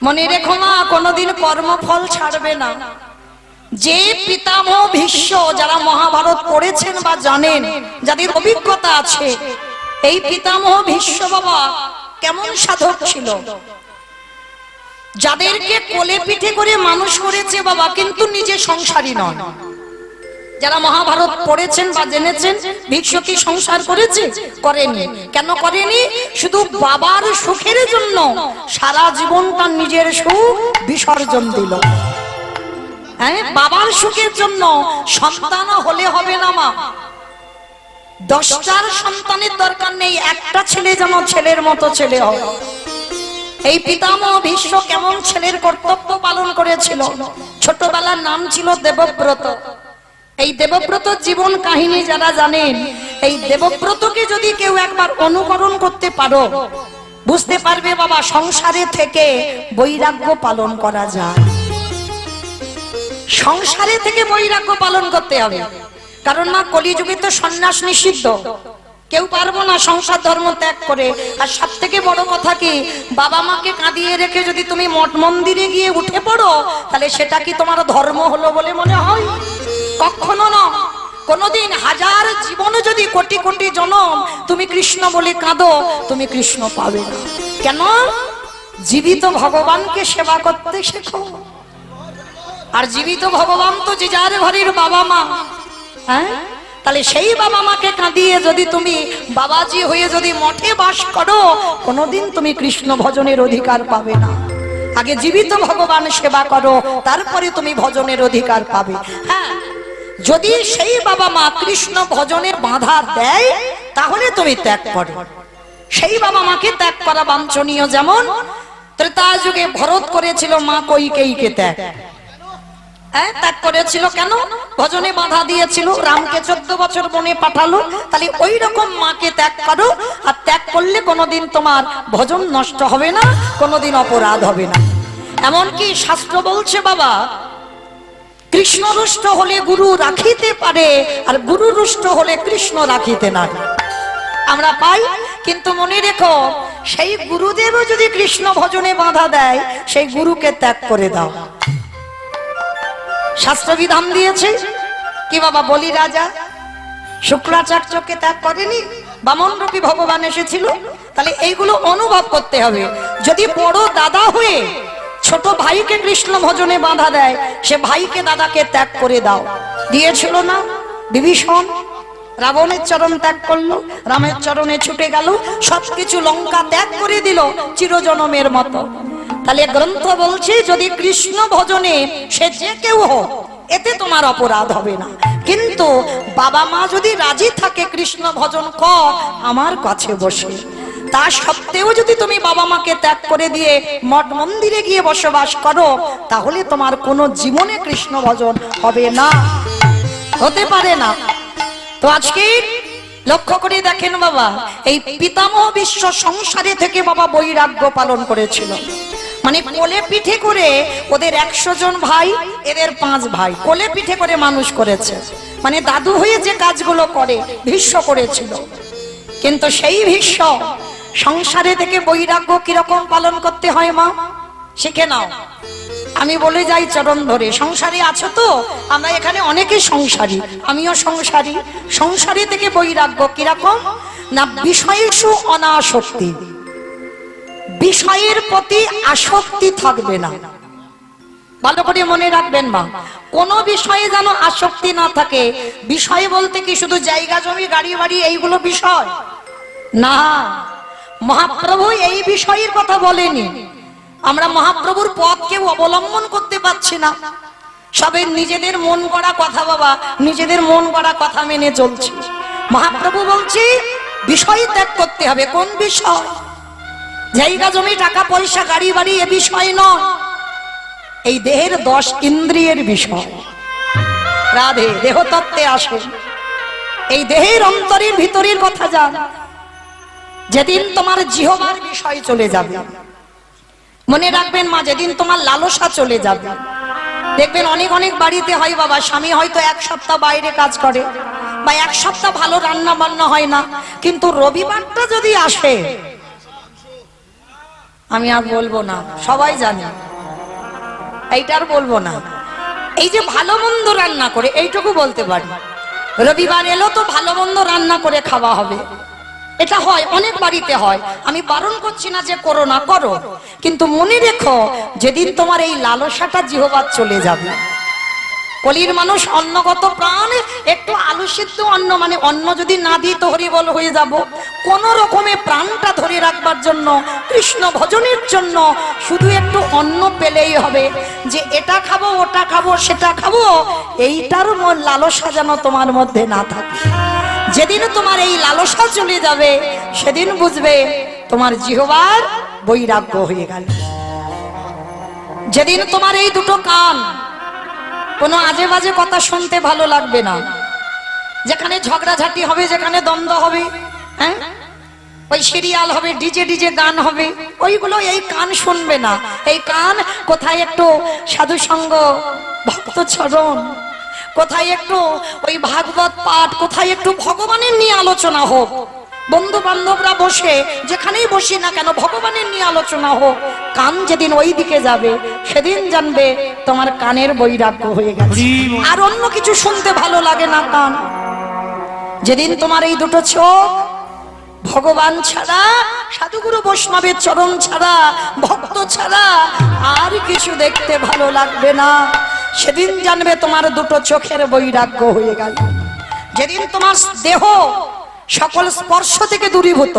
মনে রেখো মা, কোনোদিন কর্মফল ছাড়বে না। যে পিতামহ ভীষ্ম, যারা মহাভারত পড়েছেন বা জানেন, যাদের অভিজ্ঞতা আছে, এই পিতামহ ভীষ্ম বাবা কেমন সাধক ছিল, যাদেরকে কোলে পিঠে করে মানুষ করেছে বাবা, কিন্তু নিজে সংসারী নন। যারা মহাভারত পড়েছেন বা জেনেছেন, ভীষ্ম কি সংসার করেছে? করেনি। কেন করেনি? শুধু বাবার সুখের জন্য সারা জীবন তার নিজের সুখ বিসর্জন দিল। হ্যাঁ, বাবার সুখের জন্য। সন্তান হলে হবে না মা, 10টার সন্তানের দরকার নেই, একটা ছেলে যেন ছেলের মতো ছেলে হয়। এই পিতামহ ভীষ্ম কেমন ছেলের কর্তব্য পালন করেছিল। ছোটবেলার নাম ছিল দেবব্রত। এই দেবব্রত জীবন কাহিনী যারা জানেন, এই দেবব্রতকে যদি কেউ একবার অনুকরণ করতে পারো, বুঝতে পারবে বাবা সংসারে থেকে বৈরাগ্য পালন করা যায়। সংসারে থেকে বৈরাগ্য পালন করতে হবে, কারণ না কলিযুগে তো সন্ন্যাস নিষিদ্ধ, কেউ পারবো না সংসার ধর্ম ত্যাগ করে। আর সব থেকে বড় কথা কি, বাবা মাকে কাঁদিয়ে রেখে যদি তুমি মঠ মন্দিরে গিয়ে উঠে পড়ো, তাহলে সেটা কি তোমার ধর্ম হলো বলে মনে হয়? কখনো না। কোনদিন হাজার জীবনে যদি কোটি কোটি জনম তুমি কৃষ্ণ বলে কাঁদো, তুমি কৃষ্ণ পাবে না। কেন? জীবিত ভগবানকে সেবা করতে শেখো। আর জীবিত ভগবান তো যে যার ঘরের বাবা মা। হ্যাঁ, তাহলে সেই বাবা মাকে কাঁদিয়ে যদি তুমি বাবাজি হয়ে যদি মঠে বাস করো, কোনোদিন তুমি কৃষ্ণ ভজনের অধিকার পাবে না। আগে জীবিত ভগবান সেবা করো, তারপরে তুমি ভজনের অধিকার পাবে। হ্যাঁ, যদি সেই বাবা মা কৃষ্ণ ভজনের বাধা দেয়, তাহলে তুমি ত্যাগ করো। সেই বাবা মাকে ত্যাগ করা বাঞ্ছনীয়। যেমন ত্রেতা যুগে ভরত করেছিল মা কৈকেয়ীকে ত্যাগ। ত্যাগ করেছিল কেন? ভজনে বাধা দিয়েছিল, রামকে 14 বছর বনে পাঠালো। তাহলে ওই রকম মাকে ত্যাগ করো। আর ত্যাগ করলে কোনোদিন তোমার ভজন নষ্ট হবে না, কোনোদিন অপরাধ হবে না। এমনকি শাস্ত্র বলছে বাবা, কৃষ্ণ রুষ্ট হলে গুরু রাখিতে পারে, আর গুরু রুষ্ট হলে কৃষ্ণ রাখিতে না। আমরা পাই, কিন্তু মনে রেখো, সেই গুরুদেবও যদি কৃষ্ণ ভজনে বাধা দেয়, সেই গুরুকে ত্যাগ করে দাও। শাস্ত্র বিধান দিয়েছে কি বাবা? বলি রাজা শুক্রাচার্যকে ত্যাগ করেনি, বামন রূপী ভগবান এসেছিল। তাহলে এইগুলো অনুভব করতে হবে। যদি বড় দাদা হয়ে ছোট ভাইকে কৃষ্ণ ভজনে বাধা দেয়, সে ভাইকে দাদাকে ত্যাগ করে দাও। দিয়েছিল না বিভীষণ? রাবণের চরণ ত্যাগ করলো, রামের চরণে ছুটে গেল, সবকিছু লঙ্কা ত্যাগ করে দিল চিরজনমের মতো। তাহলে গ্রন্থ বলছে, যদি কৃষ্ণ ভজনে সে যে কেউ হোক, এতে তোমার অপরাধ হবে না। কিন্তু বাবা মা যদি রাজি থাকে কৃষ্ণ ভজন কর আমার কাছে বসে, তা সত্ত্বেও যদি তুমি বাবা মাকে ত্যাগ করে দিয়ে মঠ মন্দিরে গিয়ে বসবাস করো, তাহলে তোমার কোনো জীবনে কৃষ্ণ ভজন হবে না, হতে পারে না। তো আজকে লক্ষ্য করে দেখেন বাবা, এই পিতামহ ভীষ্ম সংসারে থেকে বাবা বৈরাগ্য পালন করেছিল। মানে কোলে পিঠে করে ওদের 100 জন ভাই, এদের 5 ভাই কোলে পিঠে করে মানুষ করেছে। মানে দাদু হয়ে যে কাজগুলো করে ভীষ্ম করেছিল। কিন্তু সেই ভীষ্ম সংসারে থেকে বৈরাগ্য কিরকম পালন করতে হয় মা শিখে নাও। আমি বলে যাই চরণ ধরে, সংসারে আছো তো? আমরা এখানে অনেকে সংসারী, আমিও সংসারী। সংসারে থেকে বৈরাগ্য কিরকম না, বিষয়েষু অনাসক্তি, বিষয়ের প্রতি আসক্তি থাকবে না। ভালো করে মনে রাখবেন মা, কোন বিষয়ে যেন আসক্তি না থাকে। বিষয় বলতে কি শুধু জায়গা জমি গাড়ি বাড়ি এইগুলো বিষয় না। মহাপ্রভু এই বিষয়ের কথা বলেনি। আমরা মহাপ্রভুর পথ কেউ অবলম্বন করতে পারছি না, সবে নিজেদের মন গড়া কথা বাবা, নিজেদের মন গড়া কথা মেনে চলছি। মহাপ্রভু বলছি বিষয় ত্যাগ করতে হবে। কোন বিষয়? জায়গা জমি টাকা পয়সা গাড়ি বাড়ি এ বিষয় নয়, এই দেহের 10 ইন্দ্রিয়ের বিষয়। রাধে, দেহতত্ত্বে আসে, এই দেহের অন্তরের ভিতরের কথা জান। যেদিন তোমার জিহ্বার বিষয় চলে যাবে, মনে রাখবেন মা, যেদিন তোমার লালসা চলে যাবে, দেখবেন অনেক অনেক বাড়িতে হয় বাবা, স্বামী হয়তো 1 সপ্তাহ বাইরে কাজ করে বা 1 সপ্তাহ ভালো রান্না বান্না হয় না, কিন্তু রবিবারটা যদি আসে, আমি আর বলবো না, সবাই জানে, এইটা আর বলবো না। এই যে ভালো মন্দ রান্না করে, এইটুকু বলতে পারি, রবিবার এলো তো ভালো মন্দ রান্না করে খাওয়া হবে, এটা হয়, অনেক বাড়িতে হয়। আমি বারণ করছি না যে করো না, করো, কিন্তু মনে রেখো যেদিন তোমার এই লালসাটা জিহ্বার চলে যাবে। কলির মানুষ অন্নগত প্রাণ, একটু আলু সিদ্ধ অন্ন, মানে অন্ন যদি না দিই তো হরিবল হয়ে যাব, কোন রকমে প্রাণটা ধরে রাখবার জন্য, কৃষ্ণ ভজনের জন্য শুধু একটু অন্ন পেলেই হবে। যে এটা খাবো, ওটা খাবো, সেটা খাবো, এইটার লালসা যেন তোমার মধ্যে না থাকে। যেদিন তোমার এই লালসা চলে যাবে, সেদিন বুঝবে তোমার জিহ্বার বৈরাগ্য হয়ে গেল। যেদিন তোমার এই দুটো কান কোনো আজে বাজে কথা শুনতে ভালো লাগবে না, যেখানে ঝগড়াঝাটি হবে, যেখানে দ্বন্দ্ব হবে, হ্যাঁ, ওই সিরিয়াল হবে, ডিজে ডিজে গান হবে, ওইগুলো এই কান শুনবে না। এই কান কোথায় একটু সাধু সঙ্গ, ভক্ত চরণ, কোথায় একটু ওই ভাগবত পাঠ, কোথায় একটু ভগবানের নিয়ে আলোচনা হোক, বন্ধু বান্ধবরা বসে যেখানেই বসি না কেন ভগবানের নিয়ে আলোচনা হোক, কান যেদিন ওই দিকে যাবে সেদিন জানবে তোমার কানের বৈরাগ্য হয়ে গেছে, আর অন্য কিছু শুনতে ভালো লাগে না কান। যেদিন তোমার এই দুটো চোখ ভগবান ছাড়া, সাধুগুরু বৈষ্ণবের চরণ ছাড়া, ভক্ত ছাড়া আর কিছু দেখতে ভালো লাগবে না, সেদিন জানবে তোমার দুটো চোখের বৈরাগ্য হয়ে গেল। যেদিন তোমার দেহ সকল স্পর্শ থেকে দূরীভূত,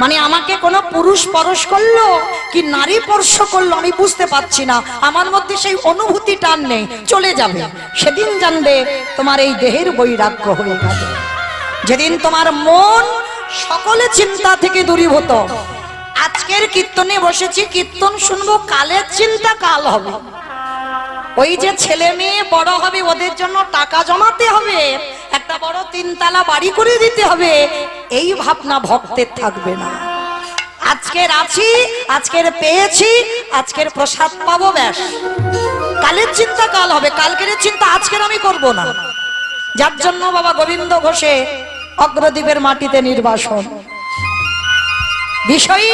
মানে আমাকে কোনো পুরুষ স্পর্শ করলো কি নারী স্পর্শ করলো আমি বুঝতে পারছি না, আমার মধ্যে সেই অনুভূতি টান নেই, চলে যাবে, সেদিন জানবে তোমার এই দেহের বৈরাগ্য হয়ে গেল। যেদিন তোমার মন সকলে চিন্তা থেকে দূরীভূত, আজকের কীর্তনে বসেছি, কীর্তন শুনবো, কালের চিন্তা কাল হবে, ওই যে ছেলে মেয়ে বড় হবে ওদের জন্য টাকা জমাতে হবে, একটা বড় 3 তলা বাড়ি করে দিতে হবে, এই ভাবনা ভক্তের থাকবে না। আজকের আছি, আজকের পেয়েছি, আজকের প্রসাদ পাবো, ব্যাস, কালের চিন্তা কাল হবে, কালকের চিন্তা আজকের আমি করব না। যার জন্য বাবা গোবিন্দ ঘোষে অগ্রদ্বীপের মাটিতে নির্বাসন বিষয়ী।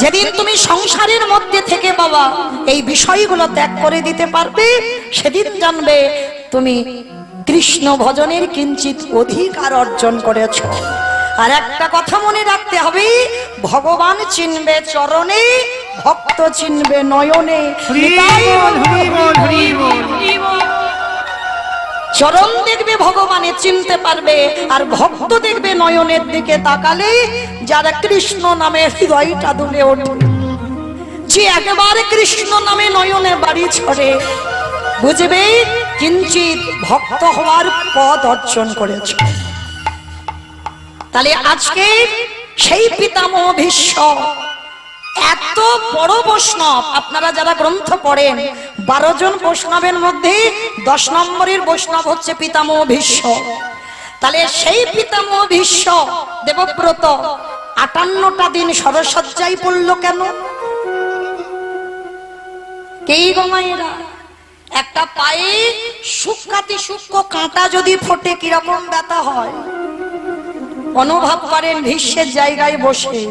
যেদিন তুমি সংসারের মধ্যে থেকে বাবা এই বিষয়গুলো ত্যাগ করে দিতে পারবে, সেদিন জানবে তুমি কৃষ্ণ ভজনের কিঞ্চিত অধিকার অর্জন করেছ। আর একটা কথা মনে রাখতে হবে, ভগবান চিনবে চরণে, ভক্ত চিনবে নয়নে। চরণ দেখবে ভগবানের চিনতে পারবে, আর ভক্ত দেখবে নয়নের দিকে তাকালে, যারা কৃষ্ণ নামে হৃদয়টা দুলে ওঠে, যে একেবারে কৃষ্ণ নামে নয়নে বাড়ি ছড়ে, বুঝবে কিঞ্চিত ভক্ত হওয়ার পথ অর্জন করেছে। তাহলে আজকে সেই পিতামহ ভীষ্ম এত বড় বৈষ্ণব, আপনারা যারা গ্রন্থ পড়েন 12 জন বৈষ্ণবের মধ্যে 10 নম্বরের বৈষ্ণব হচ্ছে পিতামহ ভীষ্ম। তাহলে সেই পিতামহ ভীষ্ম দেবব্রত 58টা দিন সরসজ্জায় পড়লো কেন? কেই গমায়েরা, একটা পায়ে সূক্ষ্মাতি সূক্ষ্ম কাঁটা যদি ফোটে কিরকম ব্যথা হয় অনুভব করেন। ভীষ্মের জায়গায় বসে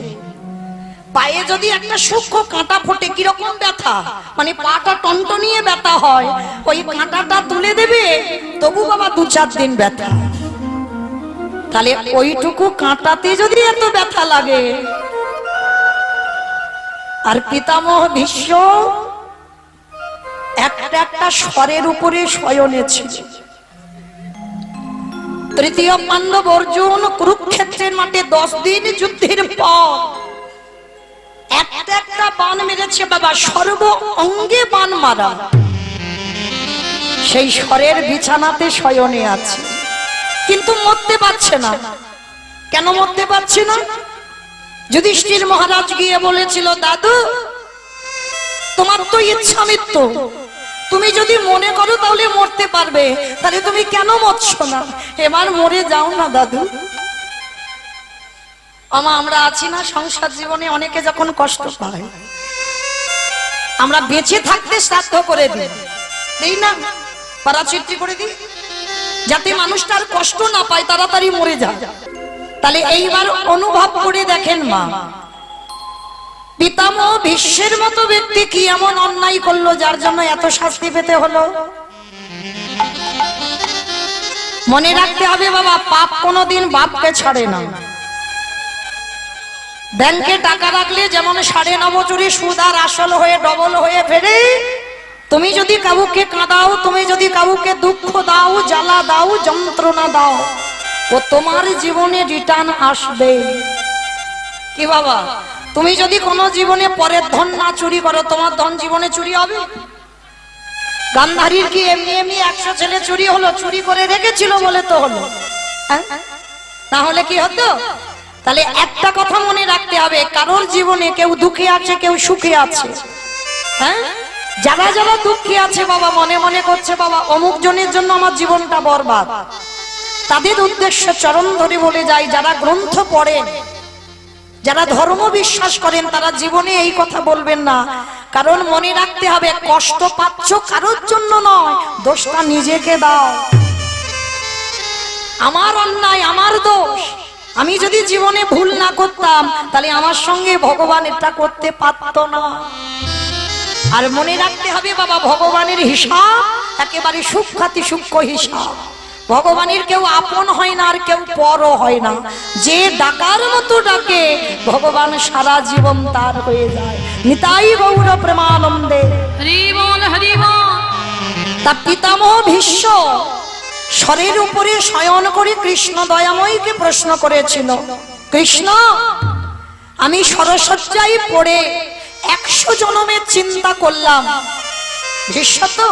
পায়ে যদি একটা সূক্ষ্ম কাঁটা ফোটে কিরকম ব্যথা, মানে পাটা টনটনিয়ে ব্যথা হয়, ওই কাঁটাটা তুলে দেবে তবু বাবা 2-4 দিন ব্যথা। তাহলে ওইটুকু কাঁটাতে যদি এত ব্যথা লাগে, আর পিতামহ ভীষ্ম একটা একটা স্বরের উপরে শয়নে ছিল। তৃতীয় পাণ্ডব অর্জুন কুরুক্ষেত্রের মাঠে 10 দিন যুদ্ধের পর একটা একটা বাণ মেরেছে বাবা, সর্ব অঙ্গে বাণ মারা, সেই স্বরের বিছানাতে শয়নে আছে, কিন্তু মরতে পারছে না। কেন মরতে পারছে না? যুধিষ্ঠির মহারাজ গিয়ে বলেছিল, দাদু তোমার তো ইচ্ছা মৃত্যু, তুমি যদি মনে করো তাহলে মরতে পারবে, তাহলে তুমি কেন মরছো না? এবার মরে যাও না দাদু। আমরা আছি না সংসার জীবনে, অনেকে যখন কষ্ট পায় আমরা বেঁচে থাকতে শ্রাদ্ধ করে দিই না, পারাচিত্রি করে দিই, যাতে মানুষটার কষ্ট না পায়, তাড়াতাড়ি মরে যায়। তাহলে এইবার অনুভব করে দেখেন মা, পিতামহ ভীষ্মের মতো ব্যক্তি কি এমন অন্যায় করলো যার জন্য এত শাস্তি পেতে হলো? মনে রাখতে হবে বাবা, পাপ কোনোদিন বাপকে ছাড়ে না। ব্যাংকে টাকা রাখলে যেমন 9.5 বছরে সুদ আর আসল হয়ে ডবল হয়ে ফেরে, তুমি যদি কাউকে কাঁদাও, তুমি যদি কাউকে দুঃখ দাও, জ্বালা দাও, যন্ত্রণা দাও, ও তোমার জীবনে রিটার্ন আসবে। কি বাবা, তুমি যদি কোনো জীবনে পরের ধন না চুরি করো, তোমার ধন জীবনে চুরি হবে? গান্ধারীর কি এমনি এমনি 100 ছেলে চুরি হলো? চুরি করে রেখেছিল বলে তো হলো, তাহলে কি হতো? তাহলে একটা কথা মনে রাখতে হবে, কারোর জীবনে কেউ দুঃখে আছে, কেউ সুখে আছে। হ্যাঁ, যারা যারা দুঃখে আছে বাবা, মনে মনে করছে বাবা অমুক জনের জন্য আমার জীবনটা বরবাদ, তাদের উদ্দেশ্য চরণ ধরে বলে যায়, যারা গ্রন্থ পড়েন, যারা ধর্ম বিশ্বাস করেন, তারা জীবনে এই কথা বলবেন না। কারণ মনে রাখতে হবে, কষ্ট পাচ্ছ কারোর জন্য নয়, দোষটা নিজেকে দাও। আমার অন্যায়, আমার দোষ। আমি যদি জীবনে ভুল না করতাম, তাহলে আমার সঙ্গে ভগবান এটা করতে পারতো না। আর মনে রাখতে হবে বাবা, ভগবানের হিসাব একেবারে সূক্ষ্মাতি সূক্ষ্ম হিসাব। ভগবানের কেউ আপন হয় না, আর কেউ পরও হয় না। যে ডাকার মতো ডাকে, ভগবান সারা জীবন তার হয়ে যায়। নিতাই গৌর প্রেমানন্দে, হরি বল হরি বল। তা পিতামহ ভীষ্ম স্বরের উপরে শয়ন করে কৃষ্ণ দয়াময়কে প্রশ্ন করেছিল, কৃষ্ণ, আমি সরসজ্জায় পড়ে 100 জনমের চিন্তা করলাম। ভীষ্ম তো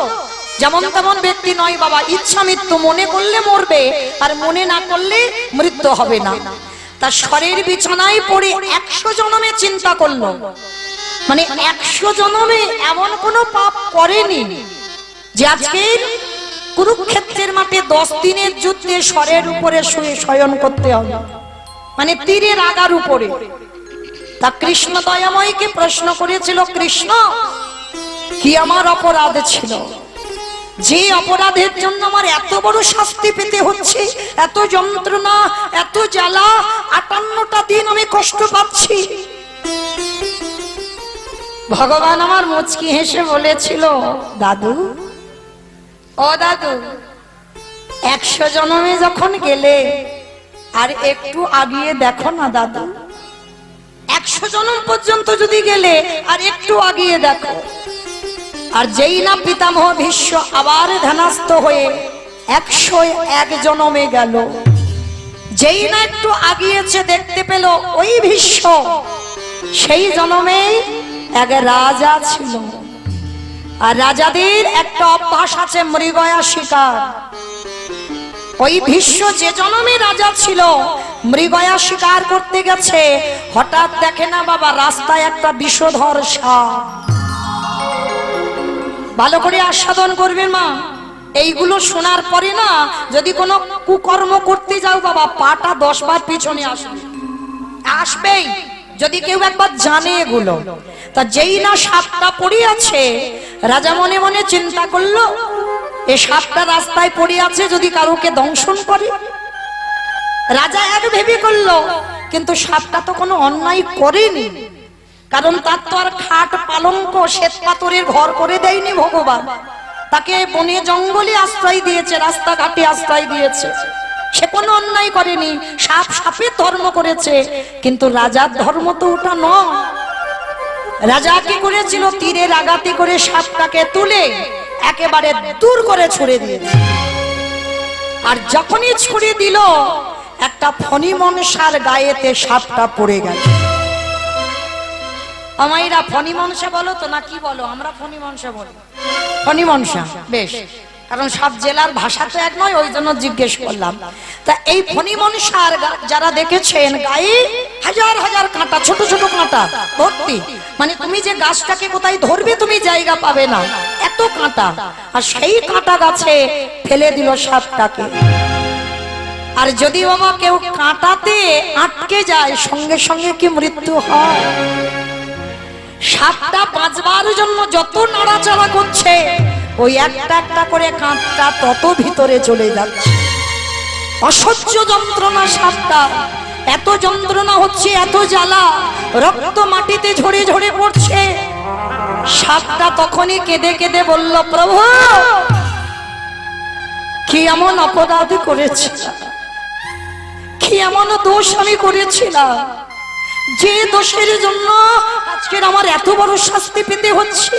যেমন তেমন ব্যক্তি নয় বাবা, ইচ্ছা মৃত্যু, মনে করলে মরবে আর মনে না করলে মৃত্যু হবে না। তার স্বরের বিছানায় পড়ে 100 জনমে চিন্তা করলো, মানে 100 জনমে এমন কোনো পাপ করেনি যে আজকে কুরুক্ষেত্রের মাঠে 10 দিনের যুদ্ধে স্বরের উপরে শুয়ে শয়ন করতে হবে, মানে তীরের আগার উপরে। তা কৃষ্ণ দয়াময়কে প্রশ্ন করেছিল, কৃষ্ণ, কি আমার অপরাধ ছিল যে অপরাধের জন্য আমার এত বড় শাস্তি পেতে হচ্ছে, এত যন্ত্রণা, এত জ্বালা, 58টা দিন আমি কষ্ট পাচ্ছি? ভগবান আমার মুচকি হেসে বলেছিল, দাদু, ও দাদু, 100 জনমে যখন গেলে, আর একটু আগিয়ে দেখো না দাদু, 100 জনম পর্যন্ত যদি গেলে আর একটু আগিয়ে দেখো। আর যেই না পিতামহ ভীষ্ম আবার ধ্যানস্থ হয়ে 101 জনমে গেল, যেই না একটু আগিয়েছে, দেখতে পেল ওই ভীষ্ম সেই জনমে এক রাজা ছিল। আর রাজাদের একটা অভ্যাস আছে, মৃগয়া শিকার। ওই ভীষ্ম যে জনমে রাজা ছিল, মৃগয়া শিকার করতে গেছে, হঠাৎ দেখে না বাবা রাস্তায় একটা বিষধর সাপ। ভালো করে আস্বাদন করবেন মা, এইগুলো শোনার পরে না যদি কোনো কুকর্ম করতে যাও বাবা, পাটা 10 বার পিছনে আসবেই, যদি কেউ একবার জানে এগুলো। তা যেই না সাপটা পড়ে আছে, রাজা মনে মনে চিন্তা করলো, এই সাপটা রাস্তায় পড়ে আছে, যদি কারোকে দংশন করে। রাজা এক ভেবে করলো, কিন্তু সাপটা তো কোনো অন্যায় করেনি, কারণ তার তো আর খাট পালঙ্ক শ্বেত পাথরের ঘর করে দেয়নি ভগবান, তাকে বনে জঙ্গলে আশ্রয় দিয়েছে, রাস্তাঘাটে আশ্রয় দিয়েছে, সে কোনো অন্যায় করেনি। সাপ সাপের ধর্ম করেছে, কিন্তু রাজার ধর্ম তো ওটা নয়। রাজা কি করেছিল, তীরের আঘাতে করে সাপটাকে তুলে একেবারে দূর করে ছুড়ে দিয়েছে। আর যখনই ছুড়ে দিল, একটা ফণি মনসার গায়েতে সাপটা পড়ে গেল। আমাইরা ফণি মনসা বলো তো না কি বলো? আমরা ফণি মনসা বলি। ফণি মনসা, বেশ, কারণ সব জেলার ভাষা তো এক নয়, ওই জন্য জিজ্ঞেস করলাম। তা এই ফণি মনসার যারা দেখেছেন, গায়ে হাজার হাজার কাঁটা, ছোট ছোট কাঁটা ভর্তি, মানে তুমি যে গাছটাকে কোথায় ধরবে তুমি জায়গা পাবে না, এত কাঁটা। আর সেই কাঁটা গাছে ফেলে দিল সাপটাকে। আর যদি বাবা কেউ কাঁটাতে আটকে যায়, সঙ্গে সঙ্গে কি মৃত্যু হয়? সাপটা বাঁচবার জন্য যত নাড়াচাড়া করছে, ওই একটা একটা করে কাঁটা তত ভিতরে চলে যাচ্ছে। অসহ্য যন্ত্রণা সাপটা। এত যন্ত্রণা হচ্ছে, এত জ্বালা, রক্ত মাটিতে ঝরে ঝরে পড়ছে। সাপটা তখনই কেঁদে কেঁদে বলল, প্রভু কি এমন অপরাধ করেছি, কি এমন দোষ আমি করেছিলাম যে দোষের জন্য আজকের আমার এত বড় শাস্তি পেতে হচ্ছে?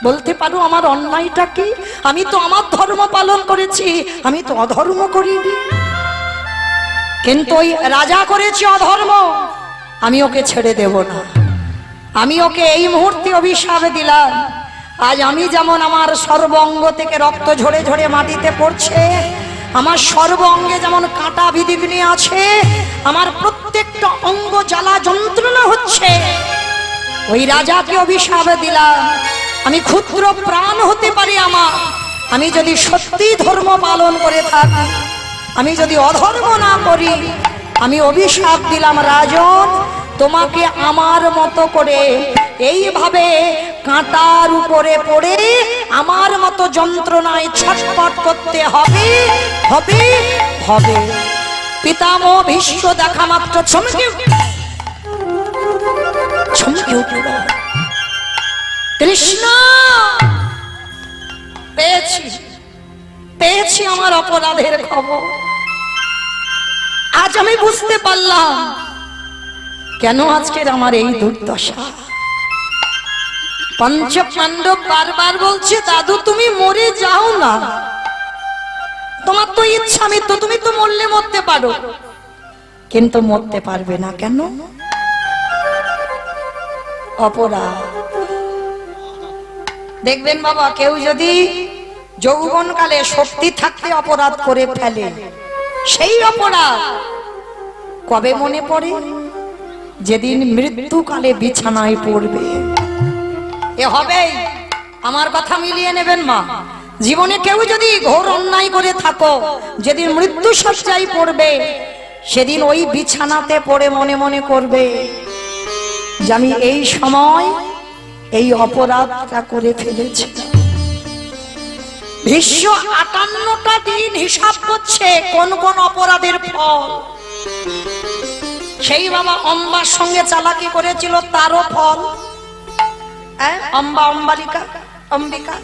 বলতে পারো আমার অন্যায়টা কি? আমি তো আমার ধর্ম পালন করেছি, আমি তো অধর্ম করিনি। কিন্তু ওই রাজা করেছে অধর্ম, আমি ওকে ছেড়ে দেব না। আমি ওকে এই মুহূর্তে অভিশাপ দিলাম, আজ আমি যেমন আমার সর্ব অঙ্গ থেকে রক্ত ঝরে ঝরে মাটিতে পড়ছে, আমার সর্ব অঙ্গে যেমন কাঁটা বিধিগ্নি আছে, আমার প্রত্যেকটা অঙ্গ জ্বালা যন্ত্রণা হচ্ছে, ওই রাজাকে অভিশাপ দিলাম, আমি ক্ষুদ্র প্রাণ হতে পারি আমার, আমি যদি সত্যি ধর্ম পালন করে থাকি, আমি যদি অধর্ম না করি, আমি অভিশাপ দিলাম রাজন, তোমাকে আমার মতো করে এইভাবে কাঁটার উপরে পড়ে আমার মতো যন্ত্রণায় ছটফট করতে হবে হবে হবে। পিতামহ ভীষ্ম দেখা মাত্র চমকে উঠল, কৃষ্ণ পেয়েছি পেয়েছি আমার অপরাধের খবর। আজ আমি বুঝতে পারলাম কেন আজকের আমার এই দুর্দশা। পঞ্চ পাণ্ডব বারবার বলছে, দাদু তুমি মরে যাও না, তোমার তো ইচ্ছা মৃত্যু, তুমি তো মরলে মরতে পারো, কিন্তু মরতে পারবে না কেন? অপরাধ। দেখবেন বাবা, কেউ যদি যৌবনকালে শক্তি থাকতে অপরাধ করে ফেলে, সেই অপরাধ কবে মনে পড়ে? যেদিন মৃত্যুকালে বিছানায় পড়বে। এ হবেই, আমার কথা মিলিয়ে নেবেন মা। জীবনে কেউ যদি ঘোর অন্যায় করে থাকো, যেদিন মৃত্যু শয্যায় পড়বে, সেদিন ওই বিছানাতে পড়ে মনে মনে করবে যে আমি এই সময় এই অপরাধটা করে ফেলেছি। ভীষ্ম 58টা দিন হিসাব করছে কোন কোন অপরাধের ফল। সেই বাবা অম্বার সঙ্গে চালাকি করেছিল, তারও ফল। অম্বিকা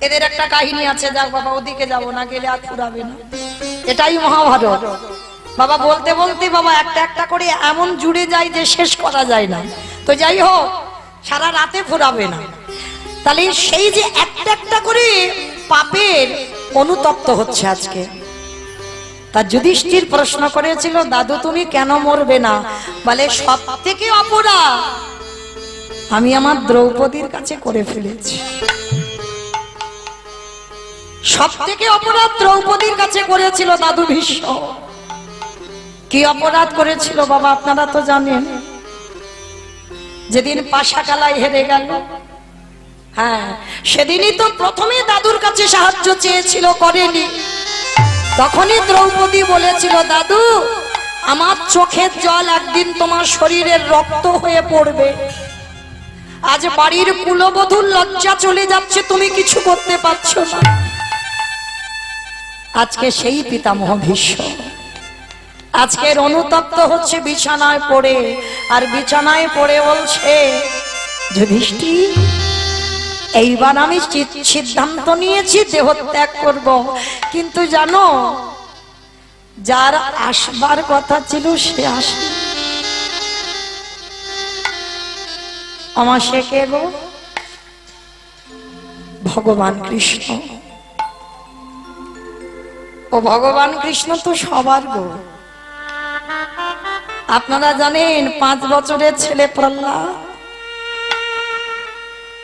এদের একটা কাহিনী আছে, যাক বাবা ওদিকে যাব না, গেলে আর ফুরাবে না। এটাই মহাভারত বাবা। বলতে বলতে বাবা একটা একটা করে এমন জুড়ে যায় যে শেষ করা যায় না। তো যাই হোক, সারা রাতে ফুরাবে না। তাহলে সেই যে একটা একটা করে পাপের অনুতপ্ত হচ্ছে আজকে। তা যুধিষ্ঠির প্রশ্ন করেছিল, দাদু তুমি কেন মরবে না? বলে সব থেকে অপরাধ আমি আমার দ্রৌপদীর কাছে করে ফেলেছি। সব থেকে অপরাধ দ্রৌপদীর কাছে করেছিল দাদু ভীষ্ম। কি অপরাধ করেছিল বাবা আপনারা তো জানেন। যেদিন পাশাকালায় হেরে গেল, হ্যাঁ সেদিনই তো প্রথমে দাদুর কাছে সাহায্য চেয়েছিল, করেনি। তখনই দ্রৌপদী বলেছিল, দাদু আমার চোখের জল একদিন তোমার শরীরের রক্ত হয়ে পড়বে। আজ বাড়ির কুলবধূর লজ্জা চলে যাচ্ছে, তুমি কিছু করতে পারছো না। আজকে সেই পিতামহ ভীষ্ম আজকের অনুতপ্ত হচ্ছে বিছানায় পড়ে, আর বিছানায় পড়ে বলছে, যুধিষ্ঠির এইবার আমি সিদ্ধান্ত নিয়েছি দেহ ত্যাগ করব, কিন্তু জানো যার আসবার কথা ছিল সে আসে। আমার সে কে গো? ভগবান কৃষ্ণ। ও ভগবান কৃষ্ণ তো সবার গো। আপনারা জানেন 5 বছরের ছেলে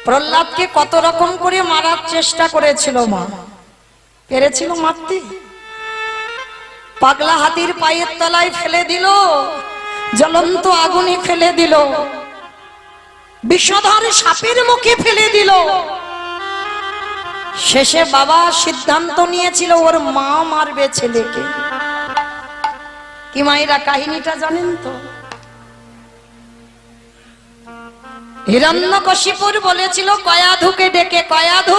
প্রহ্লাদকে কত রকম করে মারার চেষ্টা করেছিল মা, পেরেছিল মারতে? পাগলা হাতির পায়ের তলায় ফেলে দিল, জ্বলন্ত আগুনে ফেলে দিল, বিষধর সাপের মুখে ফেলে দিল। শেষে বাবা সিদ্ধান্ত নিয়েছিল ওর মা মারবে ছেলেকে। কি মায়েরা কাহিনীটা জানেন তো? হিরণ্যকশিপুর বলেছিল কয়াধুকে ডেকে, কয়াধু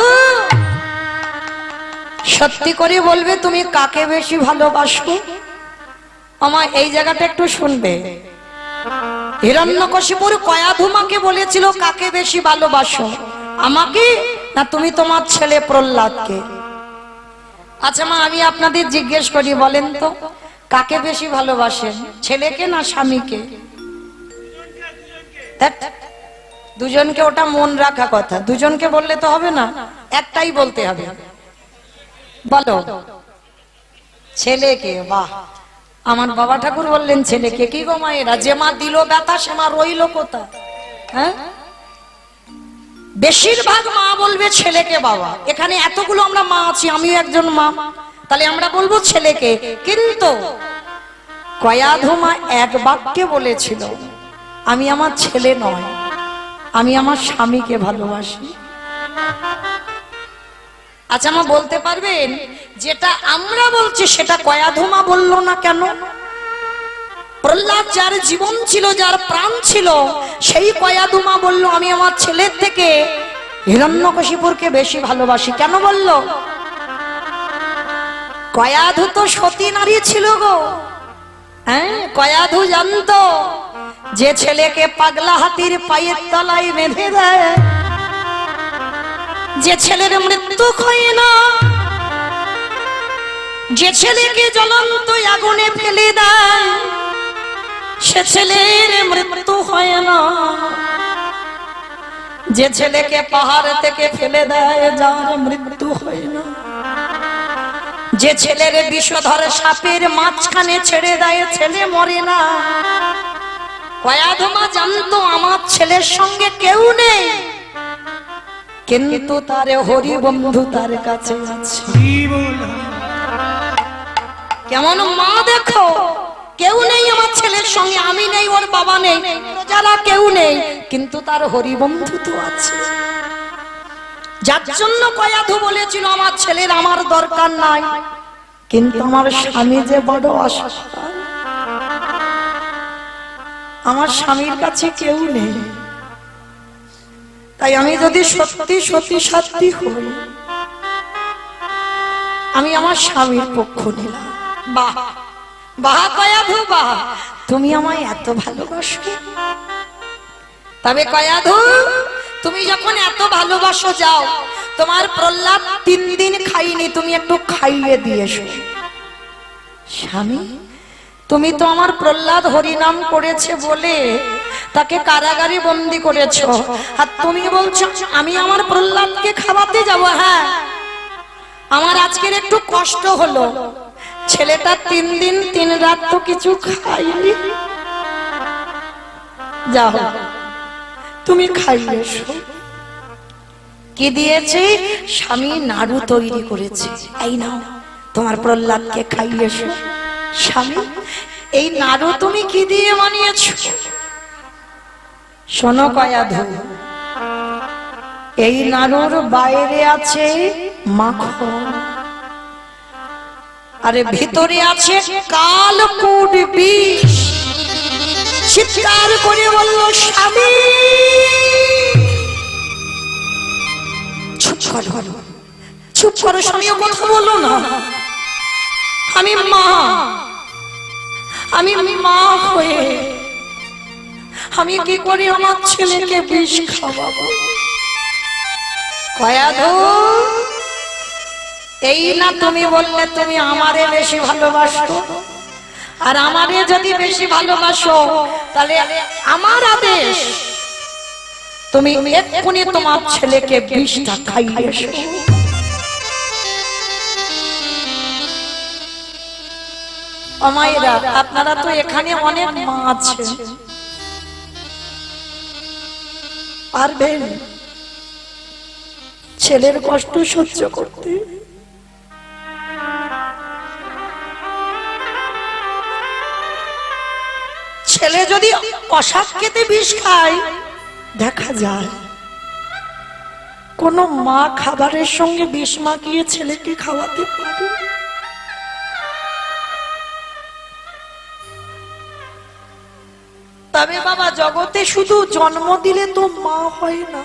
সত্যি করে বলবে তুমি কাকে বেশি ভালোবাসো? আমার এই জায়গাটা একটু শুনবে। হিরণ্যকশিপুর কয়াধুমাকে বলেছিল কাকে বেশি ভালোবাসো, আমাকে না তুমি তোমার ছেলে প্রহ্লাদকে? আচ্ছা মা, আমি আপনাদের জিজ্ঞেস করি, বলেন তো কাকে বেশি ভালোবাসেন, ছেলেকে না স্বামীকে? দুজনকে, ওটা মন রাখা কথা, দুজনকে বললে তো হবে না, একটাই বলতে হবে। বলো ছেলেকে। বাহ, আমার বাবা ঠাকুর বললেন ছেলেকে। কি গো মায়েরা, যে মা দিল ব্যথা সে মা রইল কোথা? হ্যাঁ, বেশিরভাগ মা বলবে ছেলেকে বাবা। এখানে এতগুলো আমরা মা আছি, আমিও একজন মা, তাহলে আমরা বলবো ছেলেকে। কিন্তু কয়াধুমা এক বাক্যে বলেছিল, আমি আমার ছেলে নয়, আমি আমার স্বামীকে ভালোবাসি। আচ্ছা মা বলতে পারবেন, যেটা আমরা বলছি সেটা কয়াধুমা বললো না কেন? প্রহ্লাদ যার জীবন ছিল, যার প্রাণ ছিল, সেই কয়াধুমা বললো আমি আমার ছেলের থেকে হিরণ্যকশিপুরকে বেশি ভালোবাসি। কেন বললো? কয়াধু তো সতী নারী ছিল গো। হ্যাঁ, কয়াধু জানতো যে ছেলেকে পাগলা হাতির পায়ের তলায় বেঁধে দেয়, যে ছেলের মৃত্যু হয় না, যে ছেলেকে জ্বলন্ত আগুনে ফেলে দেয়, সে ছেলের মৃত্যু হয় না। যে ছেলেকে পাহাড় থেকে ফেলে দেয়, যার মৃত্যু হয় না। যে ছেলের বিষধর সাপের মাঝখানে ছেড়ে দেয়, ছেলে মরে না। কয়াধুমা জানতো আমার ছেলের সঙ্গে কেউ নেই, কিন্তু তার হরি বন্ধু তার কাছে আছে। কেমন মা দেখো, কেউ নেই আমার ছেলের সঙ্গে, আমি নেই, ওর বাবা নেই, যারা কেউ নেই, কিন্তু তার হরি বন্ধু তো আছে। যার জন্য কয়াধু বলেছিল আমার ছেলের আমার দরকার নাই, কিন্তু আমার স্বামী যে বড় অসহায়, আমার স্বামীর কাছে কেউ নেই, তাই আমি যদি সত্যি সত্যি সাথী হই, আমি আমার স্বামীর পক্ষ নিলাম। বাহ বাহ কয়াধু বাহ, তুমি আমায় এত ভালোবাসো। তবে কয়াধু, তুমি যখন এত ভালোবাসো, যাও, তোমার প্রহ্লাদ 3 দিন খাইনি, তুমি একটু খাইয়ে দিয়েছো। স্বামী, তুমি তো আমার প্রহ্লাদ হরিনাম করেছে বলে তাকে কারাগারে বন্দী করেছো, আর তুমি বলছো আমি আমার প্রহ্লাদকে খাওয়াতে যাব। হ্যাঁ, আমার আজকের একটু কষ্ট হলো, ছেলেটা 3 দিন 3 রাত তো কিছু খাইনি। যাও, তুমি খাইয়েছো। কি দিয়েছে? স্বামী নাড়ু তৈরি করেছে, এই নাও তোমার প্রহ্লাদকে খাইয়েছো। স্বামী, এই নাড়ু তুমি কি দিয়ে বানিয়েছো? শোনো কয়াধু, এই নাড়ুর বাইরে আছে মাখন, আরে ভিতরে আছে কালকুট বিষ। চিৎকার করে বলল স্বামী, চুপ করো, চুপ করো স্বামী, কথা বলো না। আমি মা, আমি মা হয়ে আমি কি করে আমার ছেলেকে বিষ খাওয়াবো? কয়াধু, এই না তুমি বললে তুমি আমারে বেশি ভালোবাসো, আর আমারে যদি বেশি ভালোবাসো তাহলে আমার আদেশ, তুমি এক্ষুনি তোমার ছেলেকে বিষটা খাইয়েছো। মায়েরা, আপনারা তো এখানে অনেক মা আছে, পারবেন ছেলের কষ্ট সহ্য করতে? ছেলে যদি অসাক্ষেতে বিষ খায়, দেখা যায় কোন মা খাবারের সঙ্গে বিষ মাখিয়ে ছেলেকে খাওয়াতে পারে? তবে বাবা, জগতে শুধু জন্ম দিলে তো মা হয় না,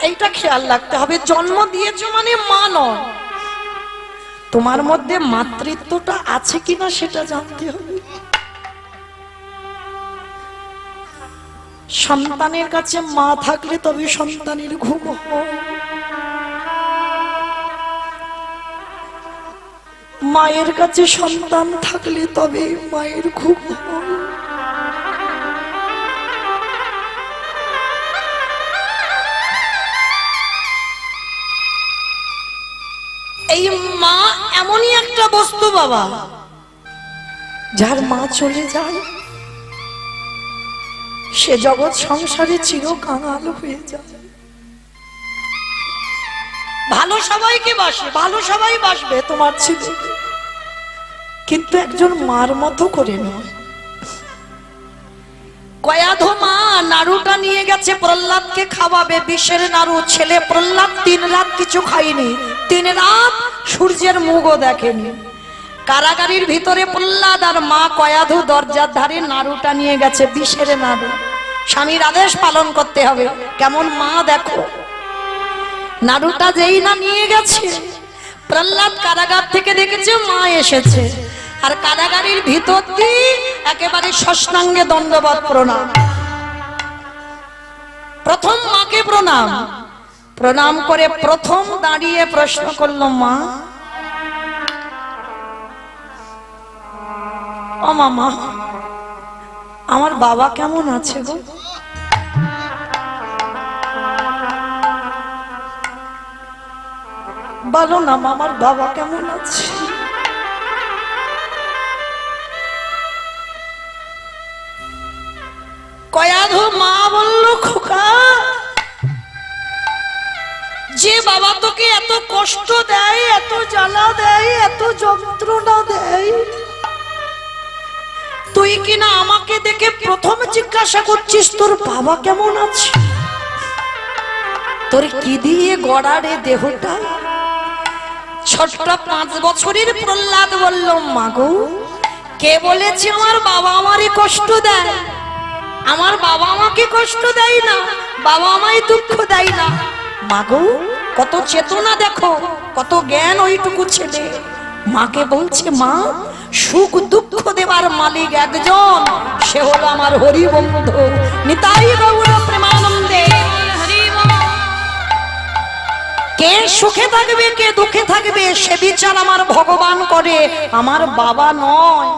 এইটা খেয়াল রাখতে হবে। জন্ম দিয়েছো মানে মা নয়, তোমার মধ্যে মাতৃত্বটা আছে কিনা সেটা জানতে হবে। সন্তানের কাছে মা থাকলে তবে সন্তানের ঘুম হয়। মায়ের কাছে সন্তান থাকলে তবে মায়ের ঘুম হয়। এই মা এমনই একটা বস্তু বাবা, যার মা চলে যায় সে জগৎ সংসারে চির কাঙাল হয়ে যায়। ভালো সবাইকে বাসে, ভালো সবাই বাসবে তোমার ছেলে, কিন্তু একজন মার মতো করে নয়। কয়াধো মা নাড়ুটা নিয়ে গেছে প্রহ্লাদকে খাওয়াবে, বিষের নাড়ু। ছেলে প্রহ্লাদ 3 রাত কিছু খায়নি, 3 রাত সূর্যের মুখও দেখেনি। কারাগারের ভিতরে প্রহ্লাদ আর মা কয়াধো দরজার ধারে নাড়ুটা নিয়ে গেছে, বিষের নাড়ু। স্বামীর আদেশ পালন করতে হবে। কেমন মা দেখো, নাড়ুটা যেই না নিয়ে গেছে, প্রহ্লাদ কারাগার থেকে দেখেছে মা এসেছে, আর কারাগারের ভিতর দিয়ে একেবারে ষষ্ঠাঙ্গে দণ্ডবত প্রণাম। প্রথম মাকে প্রণাম, প্রণাম করে প্রথম দাঁড়িয়ে প্রশ্ন করল, মা ও মামা, আমার বাবা কেমন আছে গো? বলো না আমার বাবা কেমন আছে? কয়াধো মা বলল, খোকা, যে বাবা তোকে এত কষ্ট দেয়, এত জ্বালা দেয়, এত যন্ত্রণা দেয়, তুই কিনা আমাকে দেখে প্রথম জিজ্ঞাসা করছিস তোর বাবা কেমন আছে? তোর কি দিয়ে গড়া রে দেহটা? ছোট্ট 5 বছরের প্রহ্লাদ বলল, মাগো, কে বলেছে আমার বাবা আমারে কষ্ট দেয়? আমার বাবা আমাকে কষ্ট দেয় না, বাবা আমায় দুঃখ দেয় না। মাগো, কত চেতনা দেখো, কত জ্ঞান ওইটুকু ছেলে। মাকে বলছে, মা, সুখ দুঃখ দেবার মালিক একজন, সে হলো আমার হরি বন্ধু। নিতাই গৌর প্রেমানন্দে। কে সুখে থাকবে কে দুঃখে থাকবে সে বিচার আমার ভগবান করে, আমার বাবা নয়।